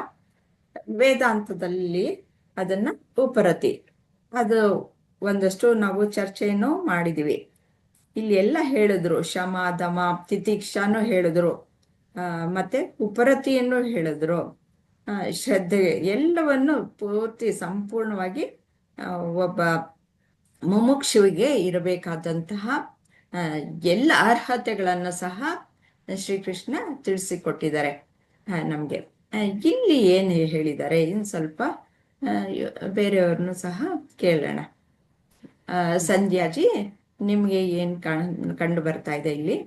ವೇದಾಂತದಲ್ಲಿ ಅದನ್ನ ಉಪರತಿ, ಅದು ಒಂದಷ್ಟು ನಾವು ಚರ್ಚೆಯನ್ನು ಮಾಡಿದೀವಿ. ಇಲ್ಲಿ ಎಲ್ಲ ಹೇಳಿದ್ರು, ಶಮ ದಮ ತಿತಿಕ್ಷಾನು ಹೇಳಿದ್ರು, ಮತ್ತೆ ಉಪರತಿಯನ್ನು ಹೇಳಿದ್ರು, ಶ್ರದ್ಧೆ ಎಲ್ಲವನ್ನು ಪೂರ್ತಿ ಸಂಪೂರ್ಣವಾಗಿ ಒಬ್ಬ ಮುಮುಕ್ಷುವಿಗೆ ಇರಬೇಕಾದಂತಹ ಎಲ್ಲ ಅರ್ಹತೆಗಳನ್ನು ಸಹ ಶ್ರೀಕೃಷ್ಣ ತಿಳಿಸಿಕೊಟ್ಟಿದ್ದಾರೆ ನಮ್ಗೆ. ಇಲ್ಲಿ ಏನು ಹೇಳಿದ್ದಾರೆ ಇನ್ನು ಸ್ವಲ್ಪ ಬೇರೆಯವ್ರನ್ನು ಸಹ ಕೇಳೋಣ. ಸಂಧ್ಯಾಜಿ, ನಿಮ್ಗೆ ಏನ್ ಕಂಡು ಬರ್ತಾ ಇದೆ ಇಲ್ಲಿ?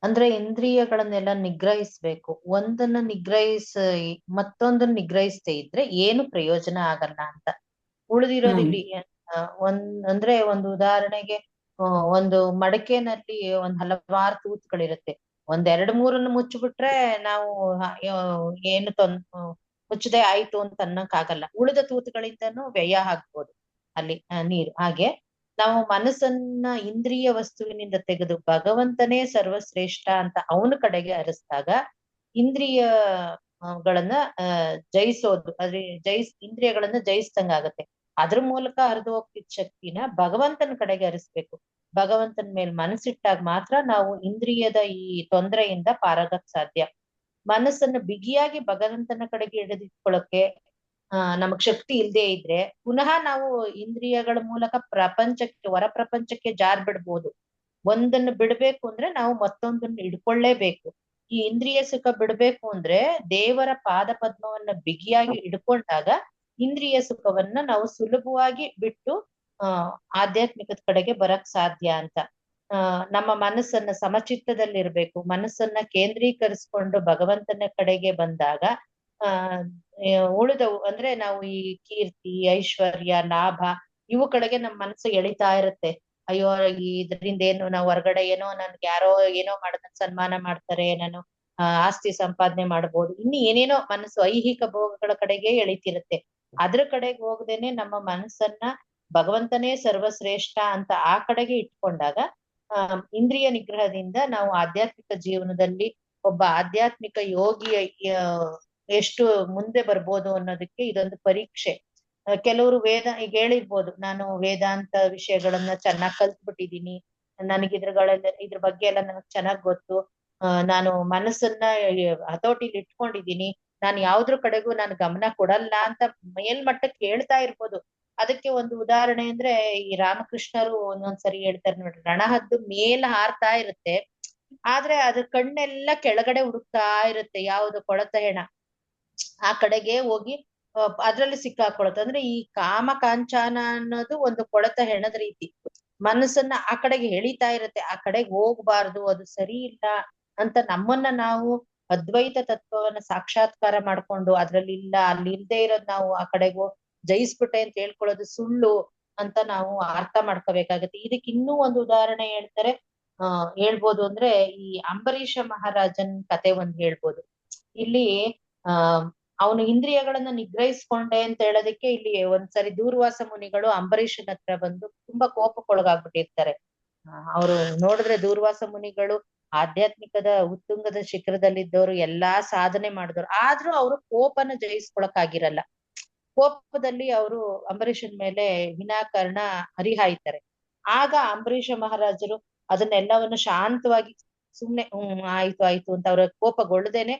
ಅಂದ್ರೆ ಇಂದ್ರಿಯಗಳನ್ನೆಲ್ಲ ನಿಗ್ರಹಿಸ್ಬೇಕು. ಒಂದನ್ನ ಮತ್ತೊಂದನ್ನ ನಿಗ್ರಹಿಸದೇ ಇದ್ರೆ ಏನು ಪ್ರಯೋಜನ ಆಗಲ್ಲ ಅಂತ. ಉಳಿದಿರೋದು ಇಲ್ಲಿ ಅಂದ್ರೆ ಒಂದು ಉದಾಹರಣೆಗೆ ಒಂದು ಮಡಕೆನಲ್ಲಿ ಹಲವಾರು ತೂತುಗಳಿರುತ್ತೆ. 1-2-3 ಮುಚ್ಚಿಬಿಟ್ರೆ ನಾವು ಏನು ಮುಚ್ಚದೆ ಆಯ್ತು ಅಂತ ಅನ್ನಕ್ಕಾಗಲ್ಲ. ಉಳಿದ ತೂತುಗಳಿಂದನೂ ವ್ಯಯ ಆಗ್ಬೋದು ಅಲ್ಲಿ ನೀರು. ಹಾಗೆ ನಾವು ಮನಸ್ಸನ್ನ ಇಂದ್ರಿಯ ವಸ್ತುವಿನಿಂದ ತೆಗೆದು ಭಗವಂತನೇ ಸರ್ವಶ್ರೇಷ್ಠ ಅಂತ ಅವನ ಕಡೆಗೆ ಹರಿಸಿದಾಗ ಇಂದ್ರಿಯಗಳನ್ನ ಜಯಿಸೋದು, ಇಂದ್ರಿಯಗಳನ್ನ ಜಯಿಸ್ದಂಗಾಗತ್ತೆ. ಅದ್ರ ಮೂಲಕ ಹರಿದು ಹೋಗ್ತಿದ್ದ ಶಕ್ತಿನ ಭಗವಂತನ ಕಡೆಗೆ ಹರಿಸ್ಬೇಕು. ಭಗವಂತನ ಮೇಲೆ ಮನಸ್ಸಿಟ್ಟಾಗ ಮಾತ್ರ ನಾವು ಇಂದ್ರಿಯದ ಈ ತೊಂದರೆಯಿಂದ ಪಾರಾಗಕ್ ಸಾಧ್ಯ. ಮನಸ್ಸನ್ನ ಬಿಗಿಯಾಗಿ ಭಗವಂತನ ಕಡೆಗೆ ಹಿಡಿದಿಟ್ಕೊಳ್ಳೋಕೆ ನಮಗ್ ಶಕ್ತಿ ಇಲ್ದೇ ಇದ್ರೆ ಪುನಃ ನಾವು ಇಂದ್ರಿಯಗಳ ಮೂಲಕ ಹೊರ ಪ್ರಪಂಚಕ್ಕೆ ಜಾರ್ ಬಿಡ್ಬೋದು. ಒಂದನ್ನು ಬಿಡ್ಬೇಕು ಅಂದ್ರೆ ನಾವು ಮತ್ತೊಂದನ್ನು ಹಿಡ್ಕೊಳ್ಳೇಬೇಕು. ಈ ಇಂದ್ರಿಯ ಸುಖ ಬಿಡ್ಬೇಕು ಅಂದ್ರೆ ದೇವರ ಪಾದ ಪದ್ಮವನ್ನ ಬಿಗಿಯಾಗಿ ಹಿಡ್ಕೊಂಡಾಗ ಇಂದ್ರಿಯ ಸುಖವನ್ನ ನಾವು ಸುಲಭವಾಗಿ ಬಿಟ್ಟು ಆಧ್ಯಾತ್ಮಿಕದ ಕಡೆಗೆ ಬರಕ್ ಸಾಧ್ಯ ಅಂತ. ನಮ್ಮ ಮನಸ್ಸನ್ನ ಸಮಚಿತ್ತದಲ್ಲಿರ್ಬೇಕು. ಮನಸ್ಸನ್ನ ಕೇಂದ್ರೀಕರಿಸ್ಕೊಂಡು ಭಗವಂತನ ಕಡೆಗೆ ಬಂದಾಗ ಉಳಿದವು ಅಂದ್ರೆ ನಾವು ಈ ಕೀರ್ತಿ, ಐಶ್ವರ್ಯ, ಲಾಭ ಇವು ಕಡೆಗೆ ನಮ್ಮ ಮನಸ್ಸು ಎಳಿತಾ ಇರುತ್ತೆ. ಅಯ್ಯೋ ಇದರಿಂದ ಏನು ನಾವು ಹೊರಗಡೆ ಏನೋ ನನ್ಗೆ ಯಾರೋ ಏನೋ ಮಾಡೋದನ್ನ ಸನ್ಮಾನ ಮಾಡ್ತಾರೆ, ನಾನು ಆಸ್ತಿ ಸಂಪಾದನೆ ಮಾಡ್ಬೋದು, ಇನ್ನು ಏನೇನೋ ಮನಸ್ಸು ಐಹಿಕ ಭೋಗಗಳ ಕಡೆಗೆ ಎಳಿತಿರುತ್ತೆ. ಅದ್ರ ಕಡೆಗೆ ಹೋಗದೇನೆ ನಮ್ಮ ಮನಸ್ಸನ್ನ ಭಗವಂತನೇ ಸರ್ವಶ್ರೇಷ್ಠ ಅಂತ ಆ ಕಡೆಗೆ ಇಟ್ಕೊಂಡಾಗ ಇಂದ್ರಿಯ ನಿಗ್ರಹದಿಂದ ನಾವು ಆಧ್ಯಾತ್ಮಿಕ ಜೀವನದಲ್ಲಿ ಒಬ್ಬ ಆಧ್ಯಾತ್ಮಿಕ ಯೋಗಿ ಎಷ್ಟು ಮುಂದೆ ಬರ್ಬೋದು ಅನ್ನೋದಕ್ಕೆ ಇದೊಂದು ಪರೀಕ್ಷೆ. ಕೆಲವರು ಈಗ ಹೇಳಿರ್ಬೋದು, ನಾನು ವೇದಾಂತ ವಿಷಯಗಳನ್ನ ಚೆನ್ನಾಗ್ ಕಲ್ತ್ಬಿಟ್ಟಿದೀನಿ, ನನಗೆ ಇದ್ರ ಬಗ್ಗೆ ಎಲ್ಲ ನನಗ್ ಚೆನ್ನಾಗ್ ಗೊತ್ತು, ನಾನು ಮನಸ್ಸನ್ನ ಹತೋಟಿಲಿ ಇಟ್ಕೊಂಡಿದೀನಿ, ನಾನು ಯಾವ್ದ್ರ ಕಡೆಗೂ ನಾನು ಗಮನ ಕೊಡಲ್ಲ ಅಂತ ಮೇಲ್ಮಟ್ಟಕ್ಕೆ ಹೇಳ್ತಾ ಇರ್ಬೋದು. ಅದಕ್ಕೆ ಒಂದು ಉದಾಹರಣೆ ಅಂದ್ರೆ ಈ ರಾಮಕೃಷ್ಣರು ಒಂದೊಂದ್ಸರಿ ಹೇಳ್ತಾರೆ ನೋಡ್ರಿ, ರಣಹದ್ದು ಮೇಲ್ ಹಾರ್ತಾ ಇರುತ್ತೆ, ಆದ್ರೆ ಅದ್ರ ಕಣ್ಣೆಲ್ಲ ಕೆಳಗಡೆ ಹುಡುಕ್ತಾ ಇರುತ್ತೆ, ಯಾವ್ದು ಕೊಳತ ಹೆಣ ಆ ಕಡೆಗೆ ಹೋಗಿ ಅದ್ರಲ್ಲಿ ಸಿಕ್ಕಾಕೊಳತ್ತೆ. ಅಂದ್ರೆ ಈ ಕಾಮ ಕಾಂಚಾನ ಅನ್ನೋದು ಒಂದು ಕೊಳತ ಹೆಣದ ರೀತಿ, ಮನಸ್ಸನ್ನ ಆ ಕಡೆಗೆ ಎಳಿತಾ ಇರುತ್ತೆ, ಆ ಕಡೆಗೆ ಹೋಗ್ಬಾರ್ದು, ಅದು ಸರಿ ಇಲ್ಲ ಅಂತ ನಮ್ಮನ್ನ ನಾವು ಅದ್ವೈತ ತತ್ವವನ್ನ ಸಾಕ್ಷಾತ್ಕಾರ ಮಾಡ್ಕೊಂಡು ಅದ್ರಲ್ಲಿ ಇಲ್ಲ, ಅಲ್ಲಿ ಇಲ್ದೇ ಇರೋದ್ ನಾವು ಆ ಕಡೆಗೂ ಜಯಿಸ್ಬಿಟ್ಟೆ ಅಂತ ಹೇಳ್ಕೊಳ್ಳೋದು ಸುಳ್ಳು ಅಂತ ನಾವು ಅರ್ಥ ಮಾಡ್ಕೋಬೇಕಾಗತ್ತೆ. ಇದಕ್ಕೆ ಇನ್ನೂ ಒಂದು ಉದಾಹರಣೆ ಹೇಳ್ತಾರೆ, ಹೇಳ್ಬೋದು ಅಂದ್ರೆ ಈ ಅಂಬರೀಷ ಮಹಾರಾಜನ್ ಕತೆ ಒಂದ್ ಹೇಳ್ಬೋದು. ಇಲ್ಲಿ ಅವನು ಇಂದ್ರಿಯಗಳನ್ನ ನಿಗ್ರಹಿಸ್ಕೊಂಡೆ ಅಂತ ಹೇಳೋದಕ್ಕೆ ಇಲ್ಲಿ ಒಂದ್ಸರಿ ದೂರ್ವಾಸ ಮುನಿಗಳು ಅಂಬರೀಷನ ಹತ್ರ ಬಂದು ತುಂಬಾ ಕೋಪಕ್ಕೊಳಗಾಗ್ಬಿಟ್ಟಿರ್ತಾರೆ. ಅವರು ನೋಡಿದ್ರೆ ದೂರ್ವಾಸ ಮುನಿಗಳು ಆಧ್ಯಾತ್ಮಿಕದ ಉತ್ತುಂಗದ ಶಿಖರದಲ್ಲಿದ್ದವರು, ಎಲ್ಲಾ ಸಾಧನೆ ಮಾಡಿದವರು, ಆದ್ರೂ ಅವರು ಕೋಪನ ಜಯಿಸ್ಕೊಳಕ್ಕಾಗಿರಲ್ಲ. ಕೋಪದಲ್ಲಿ ಅವರು ಅಂಬರೀಷನ್ ಮೇಲೆ ವಿನಾಕಾರಣ ಹರಿಹಾಯ್ತಾರೆ. ಆಗ ಅಂಬರೀಷ ಮಹಾರಾಜರು ಅದನ್ನೆಲ್ಲವನ್ನು ಶಾಂತವಾಗಿ ಸುಮ್ನೆ ಆಯ್ತು ಆಯ್ತು ಅಂತ ಅವ್ರ ಕೋಪಗೊಳ್ಳದೇನೆ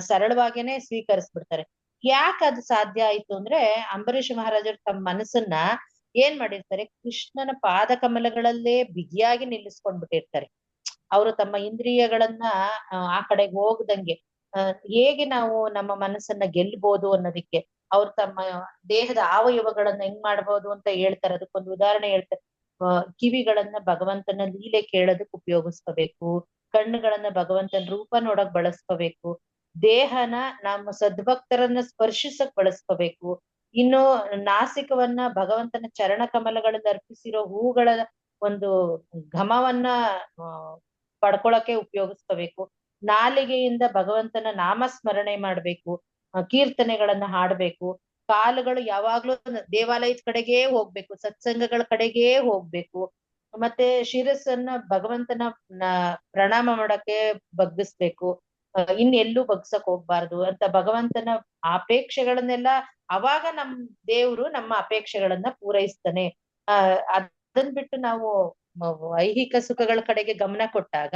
ಸರಳವಾಗೇನೆ ಸ್ವೀಕರಿಸ್ಬಿಡ್ತಾರೆ. ಯಾಕೆ ಅದು ಸಾಧ್ಯ ಆಯ್ತು ಅಂದ್ರೆ ಅಂಬರೀಷ ಮಹಾರಾಜರು ತಮ್ಮ ಮನಸ್ಸನ್ನ ಏನ್ ಮಾಡಿರ್ತಾರೆ, ಕೃಷ್ಣನ ಪಾದ ಕಮಲಗಳಲ್ಲೇ ಬಿಗಿಯಾಗಿ ನಿಲ್ಲಿಸ್ಕೊಂಡ್ಬಿಟ್ಟಿರ್ತಾರೆ. ಅವರು ತಮ್ಮ ಇಂದ್ರಿಯಗಳನ್ನ ಆ ಕಡೆಗೆ ಹೋಗದಂಗೆ ಹೇಗೆ ನಾವು ನಮ್ಮ ಮನಸ್ಸನ್ನ ಗೆಲ್ಬಹುದು ಅನ್ನೋದಿಕ್ಕೆ ಅವ್ರು ತಮ್ಮ ದೇಹದ ಅವಯವಗಳನ್ನ ಹೆಂಗ್ ಮಾಡ್ಬೋದು ಅಂತ ಹೇಳ್ತಾರೆ. ಅದಕ್ಕೊಂದು ಉದಾಹರಣೆ ಹೇಳ್ತಾರೆ, ಕಿವಿಗಳನ್ನ ಭಗವಂತನ ಲೀಲೆ ಕೇಳೋದಕ್ ಉಪಯೋಗಿಸ್ಕೋಬೇಕು, ಕಣ್ಣುಗಳನ್ನ ಭಗವಂತನ ರೂಪ ನೋಡಕ್ ಬಳಸ್ಕೋಬೇಕು, ದೇಹನ ನಮ್ಮ ಸದ್ಭಕ್ತರನ್ನ ಸ್ಪರ್ಶಿಸಕ್ ಬಳಸ್ಕೋಬೇಕು, ಇನ್ನು ನಾಸಿಕವನ್ನ ಭಗವಂತನ ಚರಣ ಕಮಲಗಳಲ್ಲಿ ಅರ್ಪಿಸಿರೋ ಹೂಗಳ ಒಂದು ಘಮವನ್ನ ಪಡ್ಕೊಳಕ್ಕೆ ಉಪಯೋಗಿಸ್ಕೋಬೇಕು, ನಾಲಿಗೆಯಿಂದ ಭಗವಂತನ ನಾಮಸ್ಮರಣೆ ಮಾಡ್ಬೇಕು, ಕೀರ್ತನೆಗಳನ್ನ ಹಾಡ್ಬೇಕು, ಕಾಲುಗಳು ಯಾವಾಗ್ಲೂ ದೇವಾಲಯದ ಕಡೆಗೇ ಹೋಗ್ಬೇಕು, ಸತ್ಸಂಗಗಳ ಕಡೆಗೇ ಹೋಗ್ಬೇಕು, ಮತ್ತೆ ಶಿರಸ್ಸನ್ನ ಭಗವಂತನ ಪ್ರಣಾಮ ಮಾಡಕ್ಕೆ ಬಗ್ಗಿಸ್ಬೇಕು, ಇನ್ನೆಲ್ಲೂ ಬಗ್ಸಕ್ ಹೋಗ್ಬಾರ್ದು ಅಂತ ಭಗವಂತನ ಅಪೇಕ್ಷೆಗಳನ್ನೆಲ್ಲ ಅವಾಗ ನಮ್ ದೇವ್ರು ನಮ್ಮ ಅಪೇಕ್ಷೆಗಳನ್ನ ಪೂರೈಸ್ತಾನೆ. ಅದನ್ ಬಿಟ್ಟು ನಾವು ಐಹಿಕ ಸುಖಗಳ ಕಡೆಗೆ ಗಮನ ಕೊಟ್ಟಾಗ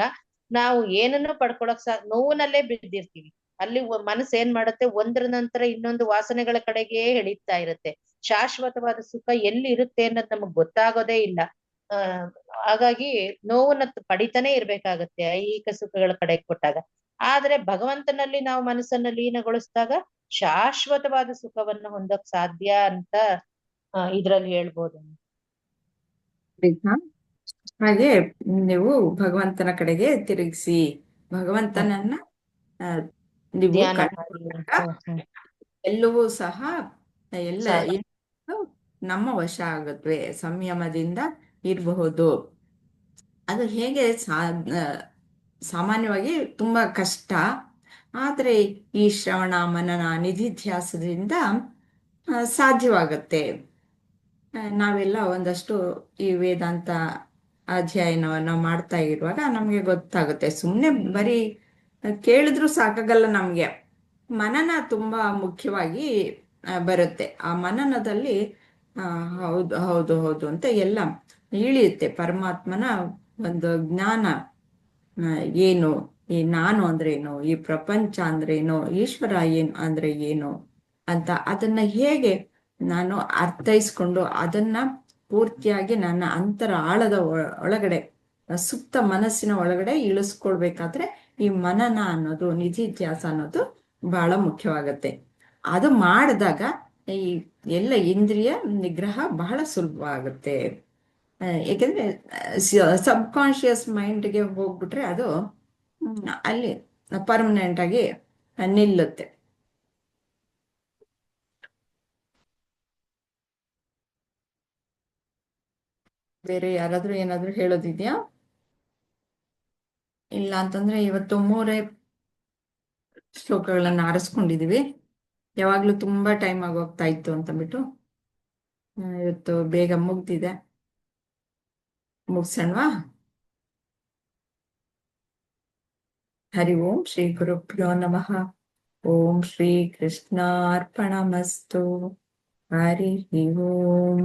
ನಾವು ಏನನ್ನು ಪಡ್ಕೊಳಕ್ ನೋವಿನಲ್ಲೇ ಬಿದ್ದಿರ್ತೀವಿ. ಅಲ್ಲಿ ಮನಸ್ಸು ಏನ್ ಮಾಡುತ್ತೆ, ಒಂದ್ರ ನಂತರ ಇನ್ನೊಂದು ವಾಸನೆಗಳ ಕಡೆಗೆ ಎಳೀತಾ ಇರುತ್ತೆ. ಶಾಶ್ವತವಾದ ಸುಖ ಎಲ್ಲಿ ಇರುತ್ತೆ ಅನ್ನೋದು ನಮಗ್ ಗೊತ್ತಾಗೋದೇ ಇಲ್ಲ. ಹಾಗಾಗಿ ನೋವನ್ನ ಪಡಿತಾನೆ ಇರ್ಬೇಕಾಗತ್ತೆ ಐಹಿಕ ಸುಖಗಳ ಕಡೆಗೆ ಕೊಟ್ಟಾಗ. ಆದ್ರೆ ಭಗವಂತನಲ್ಲಿ ನಾವು ಮನಸ್ಸನ್ನ ಲೀನಗೊಳಿಸಿದಾಗ ಶಾಶ್ವತವಾದ ಸುಖವನ್ನ ಹೊಂದಕ್ ಸಾಧ್ಯ ಅಂತ ಇದ್ರಲ್ಲಿ ಹೇಳ್ಬೋದು. ಹಾಗೆ ನೀವು ಭಗವಂತನ ಕಡೆಗೆ ತಿರುಗಿಸಿ ಭಗವಂತನನ್ನ ನೀವು ಧ್ಯಾನ ಮಾಡಿ ಎಲ್ಲವೂ ಸಹ ಎಲ್ಲ ನಮ್ಮ ವಶ ಆಗುತ್ತವೆ, ಸಂಯಮದಿಂದ ಇರಬಹುದು. ಅದು ಹೇಗೆ ಸಾಮಾನ್ಯವಾಗಿ ತುಂಬಾ ಕಷ್ಟ, ಆದ್ರೆ ಈ ಶ್ರವಣ ಮನನ ನಿಧಿಧ್ಯಾಸದಿಂದ ಸಾಧ್ಯವಾಗುತ್ತೆ. ನಾವೆಲ್ಲ ಒಂದಷ್ಟು ಈ ವೇದಾಂತ ಅಧ್ಯಯನವನ್ನು ಮಾಡ್ತಾ ಇರುವಾಗ ನಮಗೆ ಗೊತ್ತಾಗುತ್ತೆ. ಸುಮ್ಮನೆ ಬರೀ ಕೇಳಿದ್ರೂ ಸಾಕಾಗಲ್ಲ, ನಮಗೆ ಮನನ ತುಂಬಾ ಮುಖ್ಯವಾಗಿ ಬರುತ್ತೆ. ಆ ಮನನದಲ್ಲಿ ಹೌದು ಹೌದು ಹೌದು ಅಂತ ಎಲ್ಲ ಇಳಿಯುತ್ತೆ. ಪರಮಾತ್ಮನ ಒಂದು ಜ್ಞಾನ ಏನು, ಈ ನಾನು ಅಂದ್ರೆ ಏನು, ಈ ಪ್ರಪಂಚ ಅಂದ್ರೆ ಏನು, ಈಶ್ವರ ಅಂದ್ರೆ ಏನು ಅಂತ ಅದನ್ನ ಹೇಗೆ ನಾನು ಅರ್ಥೈಸ್ಕೊಂಡು ಅದನ್ನ ಪೂರ್ತಿಯಾಗಿ ನನ್ನ ಅಂತರ ಆಳದ ಒಳಗಡೆ ಸುಪ್ತ ಮನಸ್ಸಿನ ಒಳಗಡೆ ಇಳಿಸ್ಕೊಳ್ಬೇಕಾದ್ರೆ ಈ ಮನನ ಅನ್ನೋದು ನಿಧಿಧ್ಯಾಸ ಅನ್ನೋದು ಬಹಳ ಮುಖ್ಯವಾಗತ್ತೆ. ಅದು ಮಾಡಿದಾಗ ಈ ಎಲ್ಲ ಇಂದ್ರಿಯ ನಿಗ್ರಹ ಬಹಳ ಸುಲಭವಾಗುತ್ತೆ. ಯಾಕೆಂದ್ರೆ ಸಬ್ ಕಾನ್ಶಿಯಸ್ ಮೈಂಡ್ಗೆ ಹೋಗ್ಬಿಟ್ರೆ ಅದು ಅಲ್ಲಿ ಪರ್ಮನೆಂಟ್ ಆಗಿ ನಿಲ್ಲುತ್ತೆ. ಬೇರೆ ಯಾರಾದ್ರೂ ಏನಾದ್ರೂ ಹೇಳೋದಿದ್ಯಾ? ಇಲ್ಲ ಅಂತಂದ್ರೆ ಇವತ್ತು 3 ಶ್ಲೋಕಗಳನ್ನ ಆರಿಸ್ಕೊಂಡಿದೀವಿ. ಯಾವಾಗ್ಲೂ ತುಂಬಾ ಟೈಮ್ ಆಗೋಗ್ತಾ ಇತ್ತು ಅಂತಂದ್ಬಿಟ್ಟು ಇವತ್ತು ಬೇಗ ಮುಗ್ದಿದೆ. ಮುಗ್ಸಣ್ವಾ? ಹರಿ ಓಂ ಶ್ರೀ ಗುರುಭ್ಯೋ ನಮಃ. ಓಂ ಶ್ರೀ ಕೃಷ್ಣಾರ್ಪಣಮಸ್ತು. ಹರಿ ಓಂ.